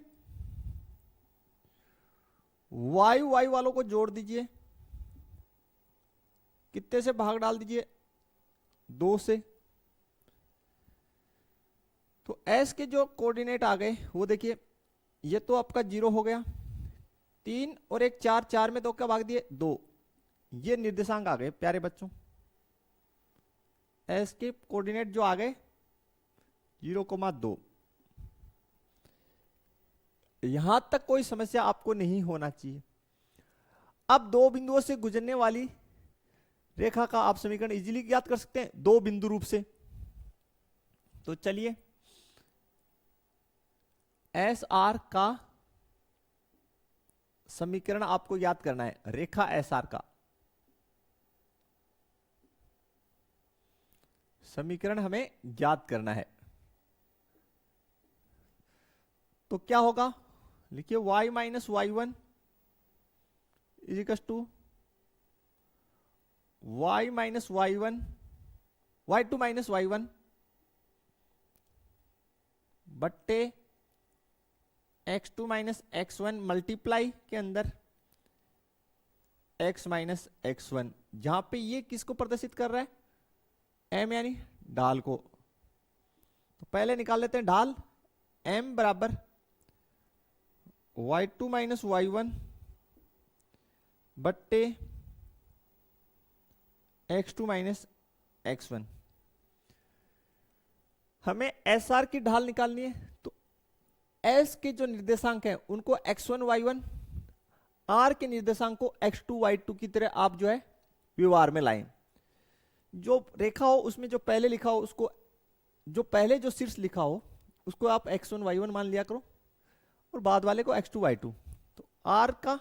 वाई वाई वालों को जोड़ दीजिए, कितने से भाग डाल दीजिए? 2 से। तो एस के जो कोऑर्डिनेट आ गए वो देखिए, ये तो आपका 0 हो गया, 3 और 1 4, 4 में 2 का भाग दिए 2, ये निर्देशांक आ गए प्यारे बच्चों। एस के कोऑर्डिनेट जो आ गए 0,2। यहां तक कोई समस्या आपको नहीं होना चाहिए। अब दो बिंदुओं से गुजरने वाली रेखा का आप समीकरण इजीली ज्ञात कर सकते हैं दो बिंदु रूप से। तो चलिए एस आर का समीकरण आपको याद करना है, रेखा एस आर का समीकरण हमें ज्ञात करना है। तो क्या होगा, लिखिए y minus Y one equals to y minus Y one, Y two minus Y one बट्टे x2 minus x one multiply के अंदर x माइनस एक्स वन, जहां पे ये किसको प्रदर्शित कर रहा है, m यानी ढाल को। तो पहले निकाल लेते हैं ढाल, m बराबर y2 माइनस वाई वन बट्टे x2 माइनस एक्स वन। हमें SR की ढाल निकालनी है, तो S के जो निर्देशांक हैं उनको x1 y1, R के निर्देशांक को x2 y2 की तरह आप जो है व्यवहार में लाएं। जो रेखा हो उसमें जो पहले लिखा हो उसको, जो पहले जो शीर्ष लिखा हो उसको आप x1 y1 मान लिया करो और बाद वाले को x2 y2। तो R का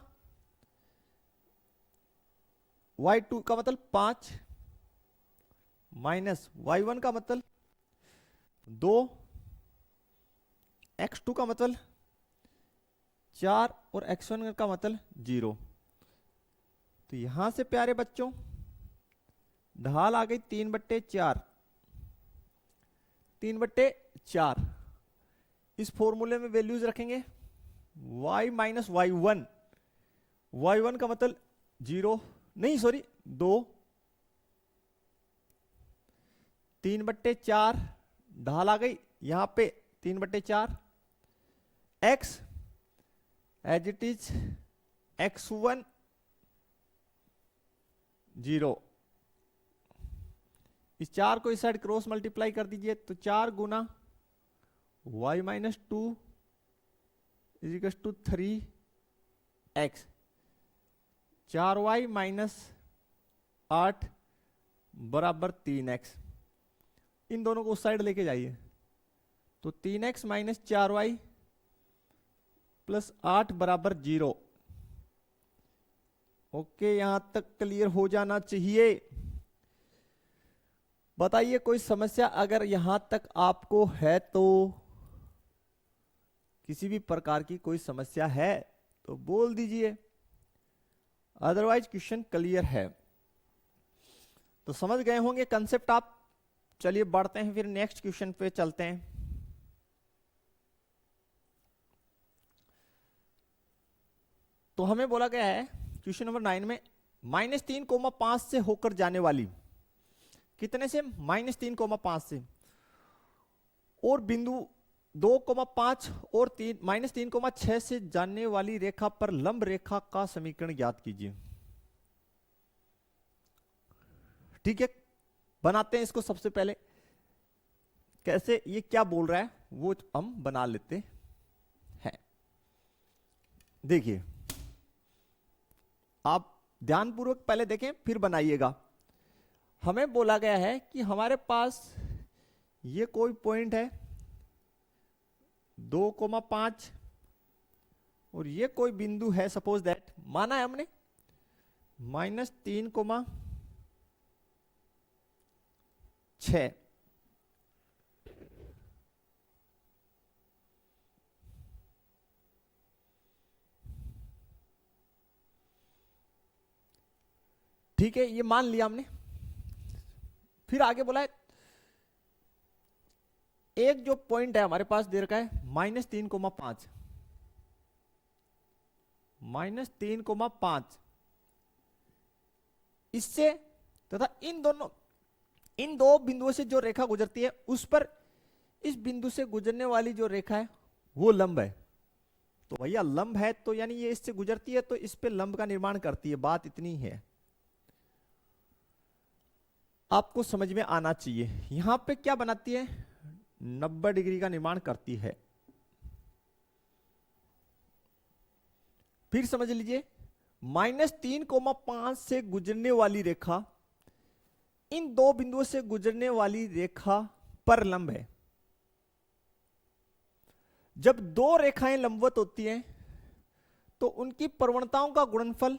y2 का मतलब 5 माइनस y1 का मतलब 2, x2 का मतलब 4 और x1 का मतलब 0। तो यहां से प्यारे बच्चों ढाल आ गई 3/4, 3/4। इस फॉर्मूले में वैल्यूज रखेंगे, y minus Y one, Y one का मतलब 0 नहीं सॉरी 2, 3/4 ढाल आ गई यहां पे 3/4, x as it is x1 0। इस 4 को इस साइड क्रॉस मल्टीप्लाई कर दीजिए, तो 4 गुना y minus two equals to 3x, 4y minus 8 बराबर 3x। इन दोनों को उस साइड लेके जाइए, तो 3x माइनस 4y प्लस 8 बराबर 0। ओके, यहां तक क्लियर हो जाना चाहिए। बताइए कोई समस्या अगर यहां तक आपको है तो, किसी भी प्रकार की कोई समस्या है तो बोल दीजिए, अदरवाइज क्वेश्चन क्लियर है। तो समझ गए होंगे कंसेप्ट आप। चलिए बढ़ते हैं फिर नेक्स्ट क्वेश्चन पे चलते हैं। तो हमें बोला गया है क्वेश्चन नंबर 9 में -3,5 से होकर जाने वाली, कितने से, -3,5 से, और बिंदु 2,5 और 3,-3,6 से जाने वाली रेखा पर लंब रेखा का समीकरण ज्ञात कीजिए। ठीक है, बनाते हैं इसको। सबसे पहले कैसे, ये क्या बोल रहा है वो हम बना लेते हैं। देखिए आप ध्यानपूर्वक पहले देखें फिर बनाइएगा। हमें बोला गया है कि हमारे पास ये कोई पॉइंट है 2,5 और ये कोई बिंदु है, सपोज दैट माना है हमने -3,6। ठीक है, ये मान लिया हमने। फिर आगे बोला है एक जो पॉइंट है हमारे पास दे रखा है -3,5, -3,5 इससे तथा इन दो बिंदुओं से जो रेखा गुजरती है उस पर इस बिंदु से गुजरने वाली जो रेखा है वो लंब है। तो भैया लंब है तो यानी ये इससे गुजरती है तो इस पे लंब का निर्माण करती है, बात इतनी है, आपको समझ में आना चाहिए। यहां पे क्या बनाती है, 90 डिग्री का निर्माण करती है। फिर समझ लीजिए -3,5 से गुजरने वाली रेखा इन दो बिंदुओं से गुजरने वाली रेखा पर लंब है। जब दो रेखाएं लंबवत होती हैं तो उनकी प्रवणताओं का गुणनफल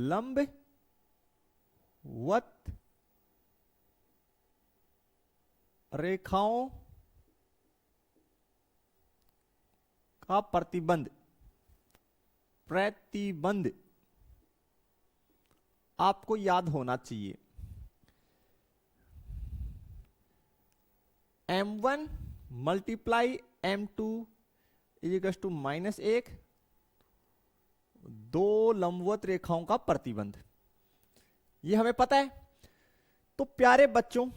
लंबवत रेखाओं का प्रतिबंध आपको याद होना चाहिए। m1 multiply m2 equals to -1, दो लंबवत रेखाओं का प्रतिबंध, ये हमें पता है। तो प्यारे बच्चों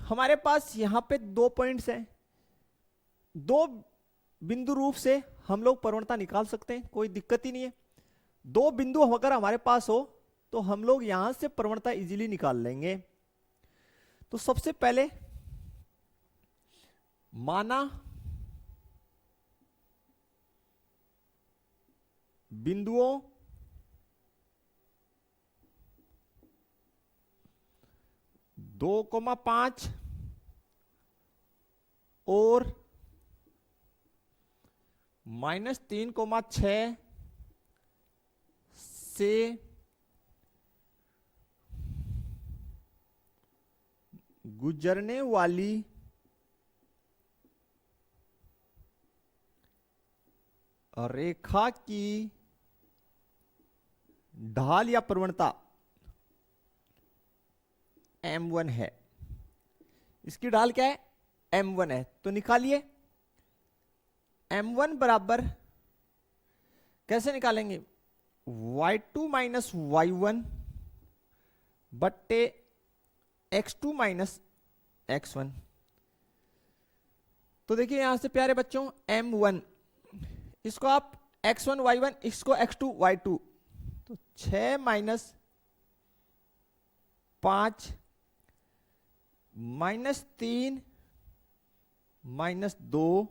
हमारे पास यहां पे दो पॉइंट्स हैं, दो बिंदु रूप से हम लोग प्रवणता निकाल सकते हैं, कोई दिक्कत ही नहीं है। दो बिंदु अगर हमारे पास हो तो हम लोग यहां से प्रवणता इजीली निकाल लेंगे। तो सबसे पहले माना बिंदुओं दो कोमा 5 और -3,6 से गुजरने वाली रेखा की ढाल या प्रवणता m1 है। इसकी ढाल क्या है, m1 है। तो निकालिए m1 बराबर कैसे निकालेंगे, y2 माइनस y1 बट्टे x2 माइनस x1। तो देखिए यहां से प्यारे बच्चों m1 इसको आप x1 y1 इसको x2 y2, तो 6 माइनस 5 -3 -2,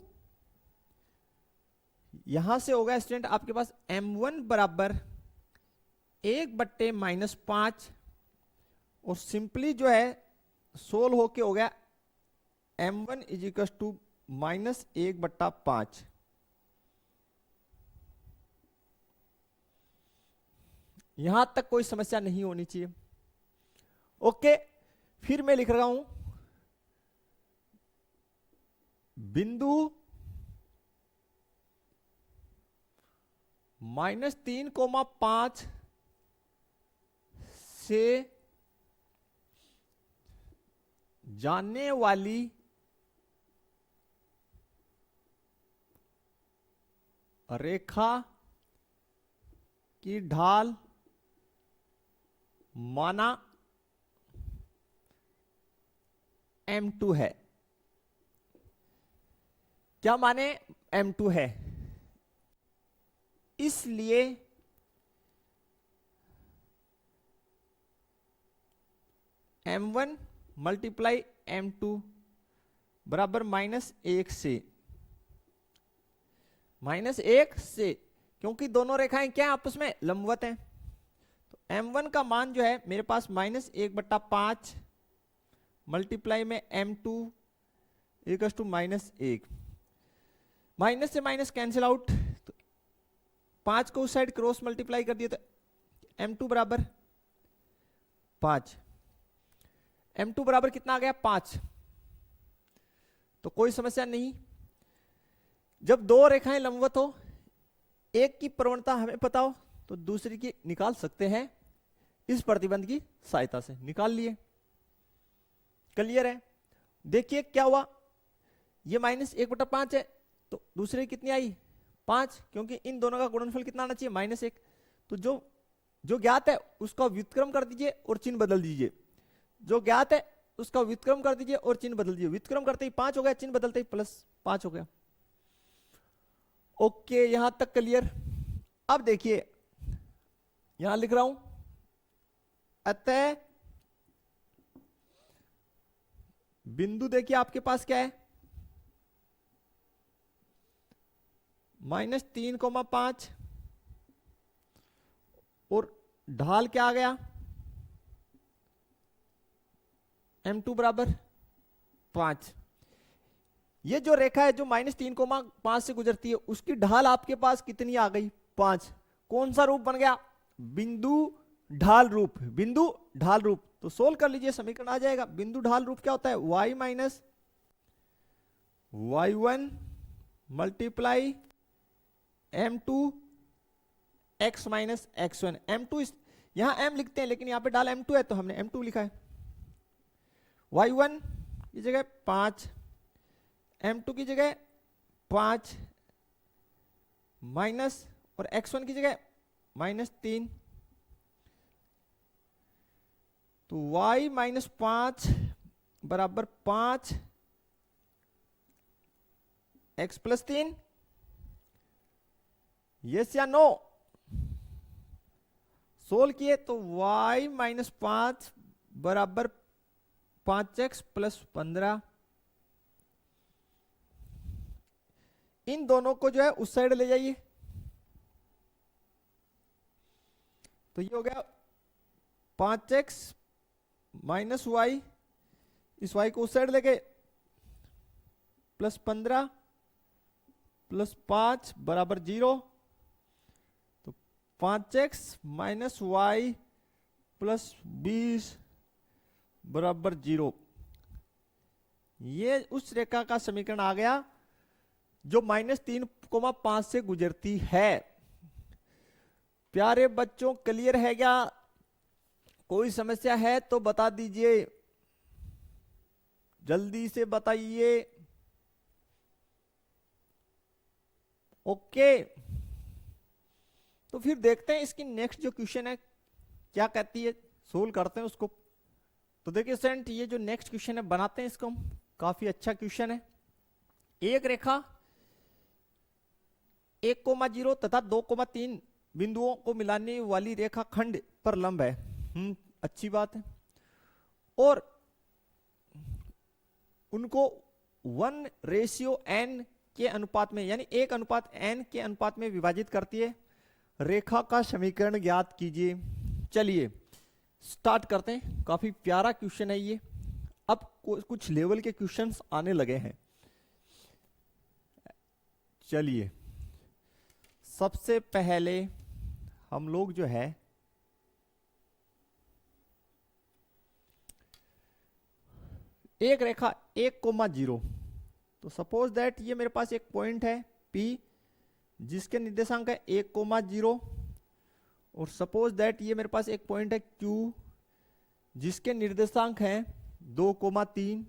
यहां से होगा स्टूडेंट आपके पास m1 बराबर 1/-5 और सिंपली जो है सोल्व होके हो गया m1 इज इक्वल टू -1/5। यहां तक कोई समस्या नहीं होनी चाहिए। ओके, फिर मैं लिख रहा हूं बिंदु -3,5 से जाने वाली रेखा की ढाल माना m2 है। क्या माने m2 है, इसलिए m1 मल्टीप्लाई m2 बराबर -1 से, क्योंकि दोनों रेखाएं क्या है आपस में लंबवत हैं। तो m1 का मान जो है मेरे पास -1/5 मल्टीप्लाई में m2 इक्वल्स टू -1, माइनस से माइनस कैंसिल आउट, तो 5 को उस साइड क्रॉस मल्टीप्लाई कर दिया तो m2 बराबर 5, m2 बराबर कितना आ गया 5, तो कोई समस्या नहीं। जब दो रेखाएं लंबवत हो, एक की प्रवणता हमें पता हो तो दूसरी की निकाल सकते हैं इस प्रतिबंध की सहायता से। निकाल लिए, क्लियर है। देखिए क्या हुआ, ये -1/5 है तो दूसरी कितनी आई 5, क्योंकि इन दोनों का गुणनफल कितना आना चाहिए -1। तो जो ज्ञात है उसका व्युत्क्रम कर दीजिए और चिन्ह बदल दीजिए, जो ज्ञात है उसका व्युत्क्रम कर दीजिए और चिन्ह बदल दीजिए। व्युत्क्रम करते ही 5 हो गया, चिन्ह बदलते ही +5 हो गया। ओके, यहां तक क्लियर। अब देखिए यहां लिख रहा हूं, अतः बिंदु देखिए आपके पास क्या है, -3,5 और ढाल क्या आ गया m2 बराबर 5। ये जो रेखा है जो -3,5 से गुजरती है उसकी ढाल आपके पास कितनी आ गई 5। कौन सा रूप बन गया, बिंदु ढाल रूप, बिंदु ढाल रूप। तो सोल्व कर लीजिए, समीकरण आ जाएगा। बिंदु ढाल रूप क्या होता है, y minus y1 multiply m2 x minus x1। m2 यहां m लिखते हैं लेकिन यहां पे ढाल m2 है तो हमने m2 लिखा है। y1 की जगह 5, m2 की जगह 5 माइनस, और x1 की जगह -3, तो y -5 बराबर 5 x + 3। यस या नो, सोल्व किए तो y -5 बराबर 5x + 15। इन दोनों को जो है उस साइड ले जाइए, तो ये हो गया 5x - y, इस y को उस साइड लेके +15 + 5 बराबर 0, तो 5x - y + 20 बराबर 0। ये उस रेखा का समीकरण आ गया जो -3,5 से गुजरती है। प्यारे बच्चों क्लियर है क्या, कोई समस्या है तो बता दीजिए, जल्दी से बताइए। ओके, तो फिर देखते हैं इसकी नेक्स्ट जो क्वेश्चन है क्या कहती है, सोल्व करते हैं उसको। तो देखिए स्टूडेंट, ये जो नेक्स्ट क्वेश्चन है बनाते हैं इसको हम, काफी अच्छा क्वेश्चन है। एक रेखा 1,0 तथा 2,3 बिंदुओं को मिलाने वाली रेखा खंड पर लंब है। अच्छी बात है। और उनको 1:n के अनुपात में, यानी 1:n के अनुपात में विभाजित करती है। रेखा का समीकरण ज्ञात कीजिए। चलिए स्टार्ट करते हैं, काफी प्यारा क्वेश्चन है ये। अब कुछ लेवल के क्वेश्चंस आने लगे हैं। चलिए सबसे पहले हम लोग जो है एक रेखा 1,0, तो सपोज दैट ये मेरे पास एक पॉइंट है P जिसके निर्देशांक है 1,0, और सपोज दैट ये मेरे पास एक पॉइंट है Q जिसके निर्देशांक है 2,3।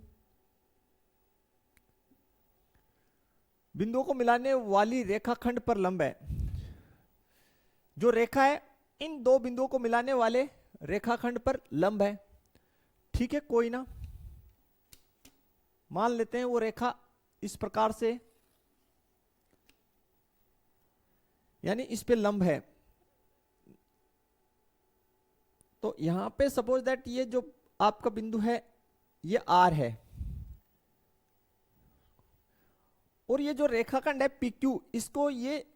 बिंदुओं को मिलाने वाली रेखाखंड पर लंब है। जो रेखा है इन दो बिंदुओं को मिलाने वाले रेखाखंड पर लंब है। ठीक है, कोई ना, मान लेते हैं वो रेखा इस प्रकार से, यानी इस पे लंब है। तो यहां पे सपोज दैट ये जो आपका बिंदु है ये R है, और ये जो रेखाखंड है PQ, इसको ये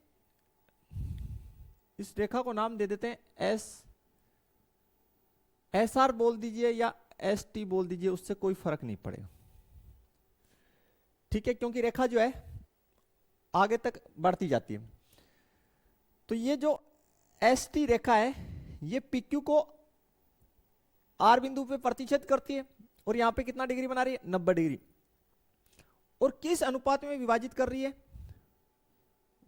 इस रेखा को नाम दे देते हैं SR बोल दीजिए, या एस टी बोल दीजिए, उससे कोई फर्क नहीं पड़ेगा, ठीक है, क्योंकि रेखा जो है आगे तक बढ़ती जाती है। तो ये जो एस टी रेखा है ये पी क्यू को आर बिंदु पे प्रतिच्छेद करती है और यहां पे कितना डिग्री बना रही है, 90 डिग्री। और किस अनुपात में विभाजित कर रही है,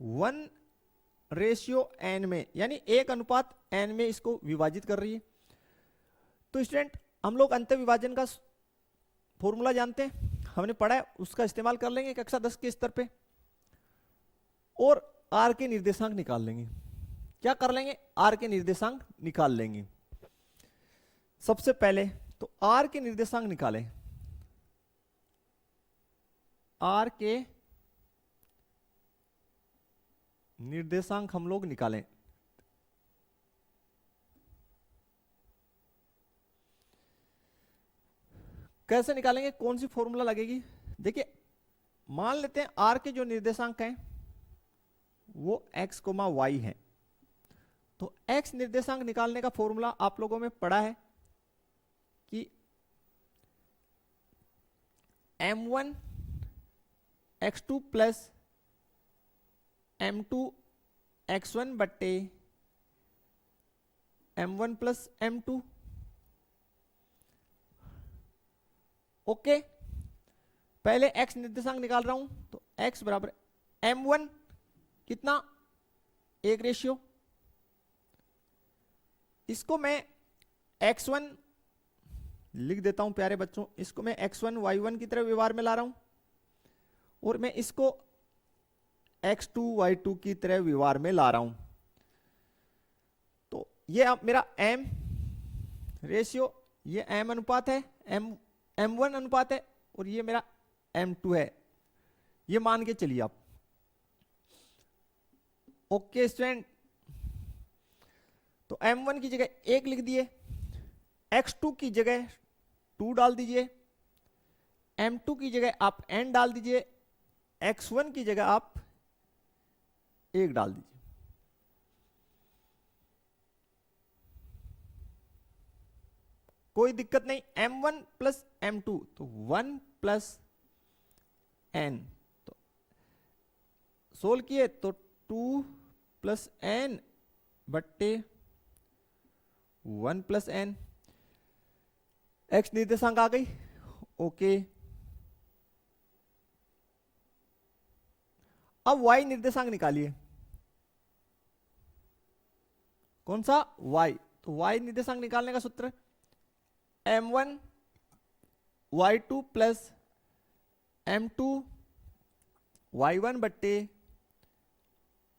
1:n में, यानी 1:n में इसको विभाजित कर रही है। तो स्टूडेंट हम लोग अंत विभाजन का फॉर्मूला जानते हैं, हमने पढ़ा है, उसका इस्तेमाल कर लेंगे कक्षा 10 के स्तर पे और आर के निर्देशांक निकाल लेंगे। क्या कर लेंगे, आर के निर्देशांक निकाल लेंगे। सबसे पहले तो आर के निर्देशांक निकालें। आर के निर्देशांक हम लोग निकालें। कैसे निकालेंगे, कौन सी फॉर्मूला लगेगी, देखिए मान लेते हैं आर के जो निर्देशांक हैं वो x, y है। तो x निर्देशांक निकालने का फॉर्मूला आप लोगों में पढ़ा है कि m1 x2 plus m2 x1 बट्टे m1 प्लस m2। ओके, पहले x निर्देशांक निकाल रहा हूं, तो x बराबर m1 कितना, 1:, इसको मैं x1 लिख देता हूं प्यारे बच्चों, इसको मैं x1 y1 की तरह व्यवहार में ला रहा हूं और मैं इसको x2 y2 की तरह व्यवहार में ला रहा हूं। तो ये अब मेरा m रेशियो, ये m अनुपात है, m1 अनुपात है और ये मेरा m2 है, ये मान के चलिए आप। ओके स्टूडेंट, तो m1 की जगह 1 लिख दिए, x2 की जगह 2 डाल दीजिए, m2 की जगह आप n डाल दीजिए, x1 की जगह आप 1 डाल दीजिए। कोई दिक्कत नहीं, m1 प्लस m2 तो 1 प्लस n, तो सोल्व किए तो 2 प्लस n बट्टे 1 प्लस n, x निर्देशांक आ गई। ओके, अब y निर्देशांक निकालिए, कौन सा, y। तो y निर्देशांक निकालने का सूत्र m1 y2 plus m2 y1 बट्टे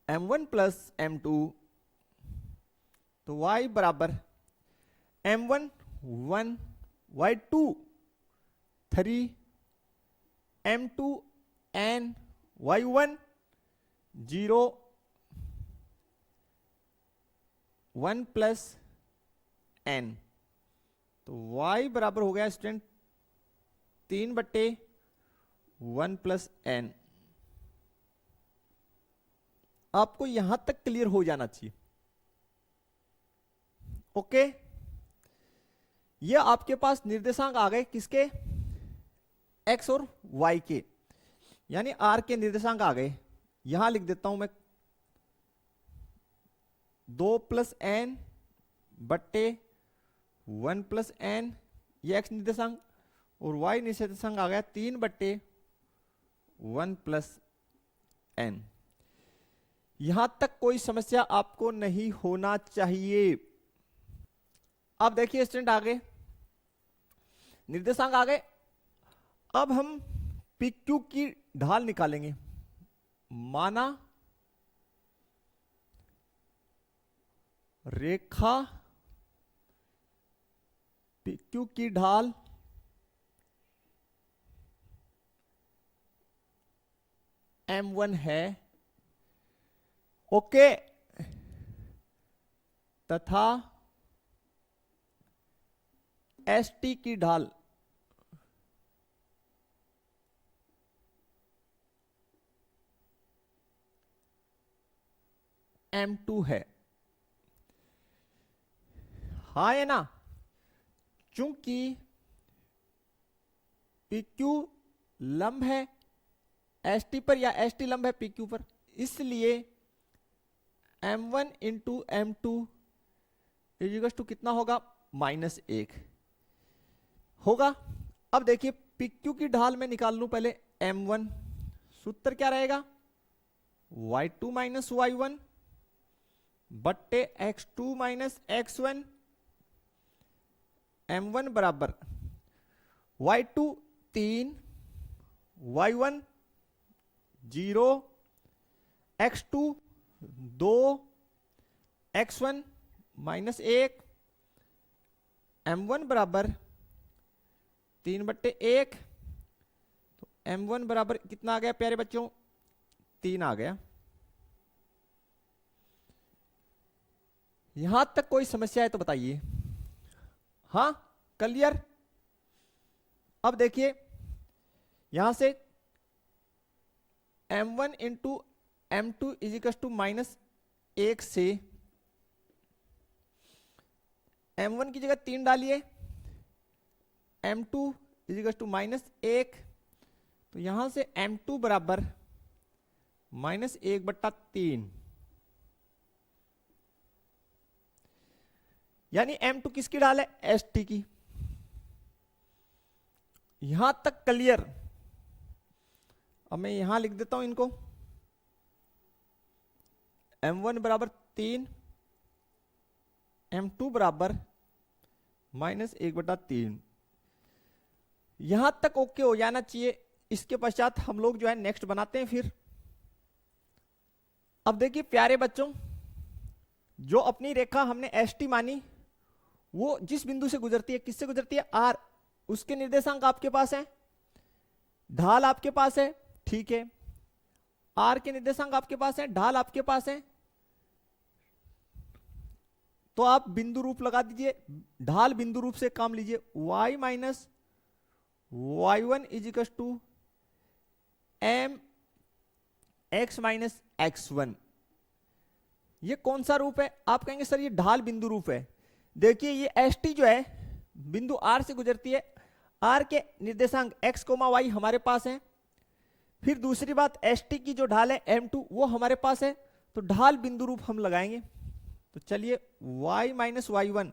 m1 प्लस m2। तो y बराबर m1 1, y2 3, m2 n, y1 0, 1 plus n। तो y बराबर हो गया स्टूडेंट 3/1 प्लस n। आपको यहां तक क्लियर हो जाना चाहिए। ओके, ये आपके पास निर्देशांक आ गए किसके, x और y के, यानी r के निर्देशांक आ गए। यहां लिख देता हूं मैं 2 प्लस n बट्टे 1 प्लस n, ये x निर्देशांक, और y निर्देशांक आ गया 3/1 प्लस n। यहां तक कोई समस्या आपको नहीं होना चाहिए। अब देखिए स्टूडेंट, आगे निर्देशांक आ गए, अब हम PQ की ढाल निकालेंगे। माना रेखा PQ की ढाल M1 है, ओके, तथा ST की ढाल M2 है। हाँ है ना, चूंकि पी क्यू लंब है एस टी पर या एस टी लंब है पी क्यू पर, इसलिए M one into M two equals to कितना होगा, -1 होगा। अब देखिए पी क्यू की ढाल में निकाल लूं पहले m1, सूत्र क्या रहेगा, y2 माइनस y1 बट्टे x2 माइनस x1, m1 बराबर y2 3, y1 0, x2 2, x1 -1, m1 बराबर 3/1, तो m1 बराबर कितना आ गया प्यारे बच्चों, 3 आ गया। यहां तक कोई समस्या है तो बताइए। हाँ क्लियर। अब देखिए यहां से m1 into m2 equals to -1 से m1 की जगह 3 डालिए, m2 इजिकल्स टू -1, तो यहां से m2 बराबर -1/3, यानी m2 किसकी ढाल है, st की। यहां तक क्लियर। अब मैं यहां लिख देता हूं इनको, m1 बराबर 3, m2 बराबर -1/3। यहां तक ओके हो जाना चाहिए। इसके पश्चात हम लोग जो है नेक्स्ट बनाते हैं फिर। अब देखिए प्यारे बच्चों, जो अपनी रेखा हमने एस टी मानी वो जिस बिंदु से गुजरती है, किससे गुजरती है, आर, उसके निर्देशांक आपके पास है, ढाल आपके पास है, ठीक है, आर के निर्देशांक आपके पास है, ढाल आपके पास है, तो आप बिंदु रूप लगा दीजिए, ढाल बिंदु रूप से काम लीजिए, y minus y1 equals to m x minus x1। ये कौन सा रूप है, आप कहेंगे सर ये ढाल बिंदु रूप है। देखिए ये एस टी जो है बिंदु आर से गुजरती है, आर के निर्देशांक x, y हमारे पास है। फिर दूसरी बात एस टी की जो ढाल है m2 वो हमारे पास है, तो ढाल बिंदु रूप हम लगाएंगे। तो चलिए y माइनस y1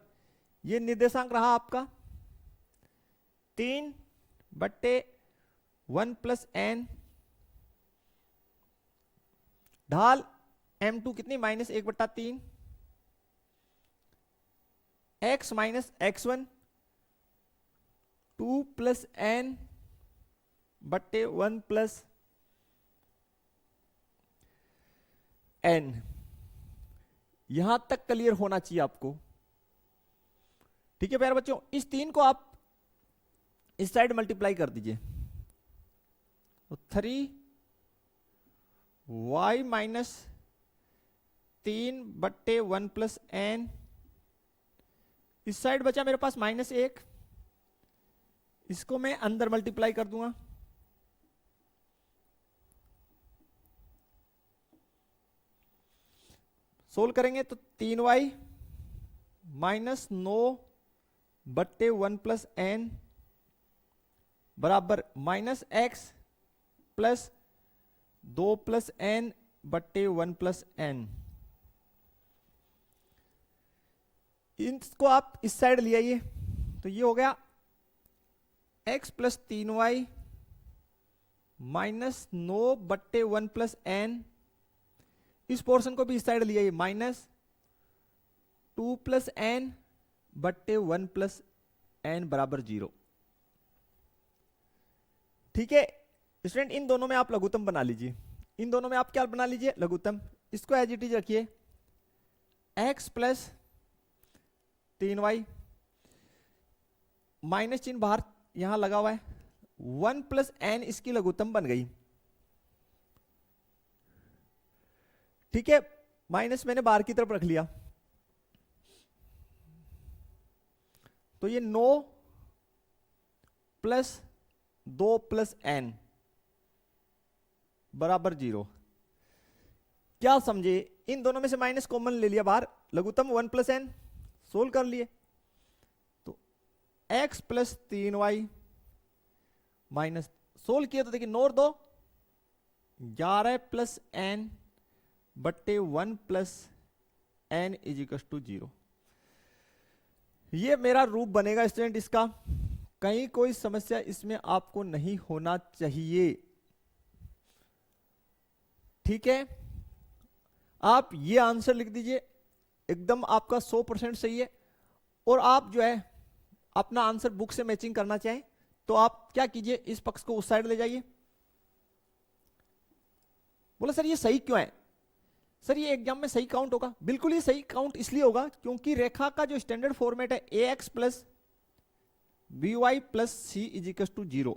ये निर्देशांक रहा आपका 3/1 प्लस n, ढाल m2 कितनी -1/3, x minus x1 2 plus n/1 plus n। यहां तक क्लियर होना चाहिए आपको, ठीक है प्यारे बच्चों। इस 3 को आप इस साइड मल्टीप्लाई कर दीजिए, तो 3y माइनस 3/1 प्लस n, इस साइड बचा मेरे पास -1, इसको मैं अंदर मल्टीप्लाई कर दूंगा, सोल्व करेंगे तो 3y माइनस 9/1 प्लस n बराबर -x plus 2 plus n/1 plus n। इसको आप इस साइड ले आइए, तो ये हो गया x plus 3y minus 9/1 plus n। इस पोर्शन को भी इस साइड ले आइए, -2 प्लस n/1 प्लस n बराबर 0। ठीक है स्टूडेंट, इन दोनों में आप लघुत्तम बना लीजिए, इन दोनों में आप क्या बना लीजिए, लघुत्तम। इसको एज इट इज रखिए, x प्लस 3y, माइनस चिन्ह बाहर यहां लगा हुआ है, 1 प्लस n इसकी लघुत्तम बन गई। ठीक है, माइनस मैंने बाहर की तरफ रख लिया, तो ये 9 प्लस 2 प्लस n बराबर 0। क्या समझे, इन दोनों में से माइनस कॉमन ले लिया बाहर, लघुत्तम 1 प्लस n सोल्व कर लिए, तो x plus 3y minus, solve किया तो देखिए नोट दो 11 प्लस एन बट्टे 1 plus N is equal to 0। ये मेरा रूप बनेगा स्टूडेंट इसका, कहीं कोई समस्या इसमें आपको नहीं होना चाहिए। ठीक है, आप ये आंसर लिख दीजिए, एकदम आपका 100% सही है। और आप जो है अपना आंसर बुक से मैचिंग करना चाहें तो आप क्या कीजिए, इस पक्ष को उस साइड ले जाइए। बोला सर ये सही क्यों है, सर ये एग्जाम में सही काउंट होगा। बिल्कुल ही सही काउंट इसलिए होगा क्योंकि रेखा का जो स्टैंडर्ड फॉर्मेट है ax plus B Y plus C is equal to 0,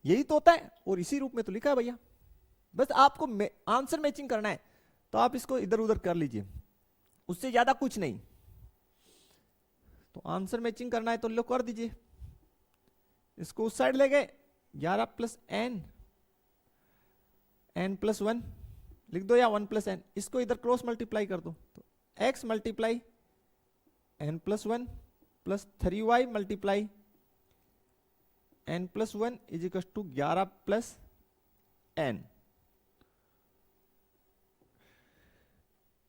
यही तो होता है और इसी रूप में तो लिखा है भैया। बस आपको आंसर मैचिंग करना है तो आप इसको इधर उधर कर लीजिए, उससे ज्यादा कुछ नहीं। तो आंसर मैचिंग करना है तो लो कर दीजिए, इसको उस साइड ले गए 11 प्लस एन एन प्लस 1 लिख दो या 1 प्लस एन, इसको इधर क्रॉस मल्टीप्लाई कर दो तो x multiply N plus 1 plus 3y multiply N plus 1 is equal to 11 plus N.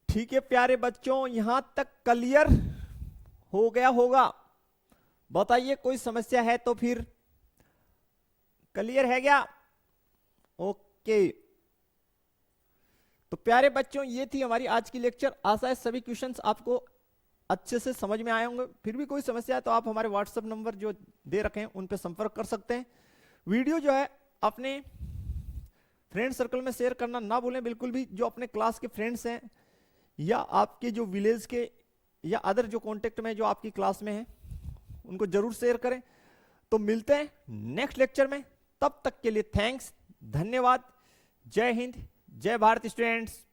ठीक है प्यारे बच्चों, यहां तक क्लियर हो गया होगा? बताइए कोई समस्या है तो फिर। क्लियर है क्या? ओके, तो प्यारे बच्चों ये थी हमारी आज की लेक्चर। आशा है सभी क्वेश्चंस आपको अच्छे से समझ में आए होंगे। फिर भी कोई समस्या है तो आप हमारे व्हाट्सएप नंबर जो दे रखे हैं उन पे संपर्क कर सकते हैं। वीडियो जो है अपने फ्रेंड सर्कल में शेयर करना ना भूलें बिल्कुल भी। जो अपने क्लास के फ्रेंड्स हैं या आपके जो विलेज के या अदर जो कांटेक्ट में जो आपकी क्लास में हैं उनको जरूर शेयर करें। तो मिलते हैं नेक्स्ट लेक्चर में, तब तक के लिए थैंक्स, धन्यवाद। जय हिंद, जय भारत स्टूडेंट्स।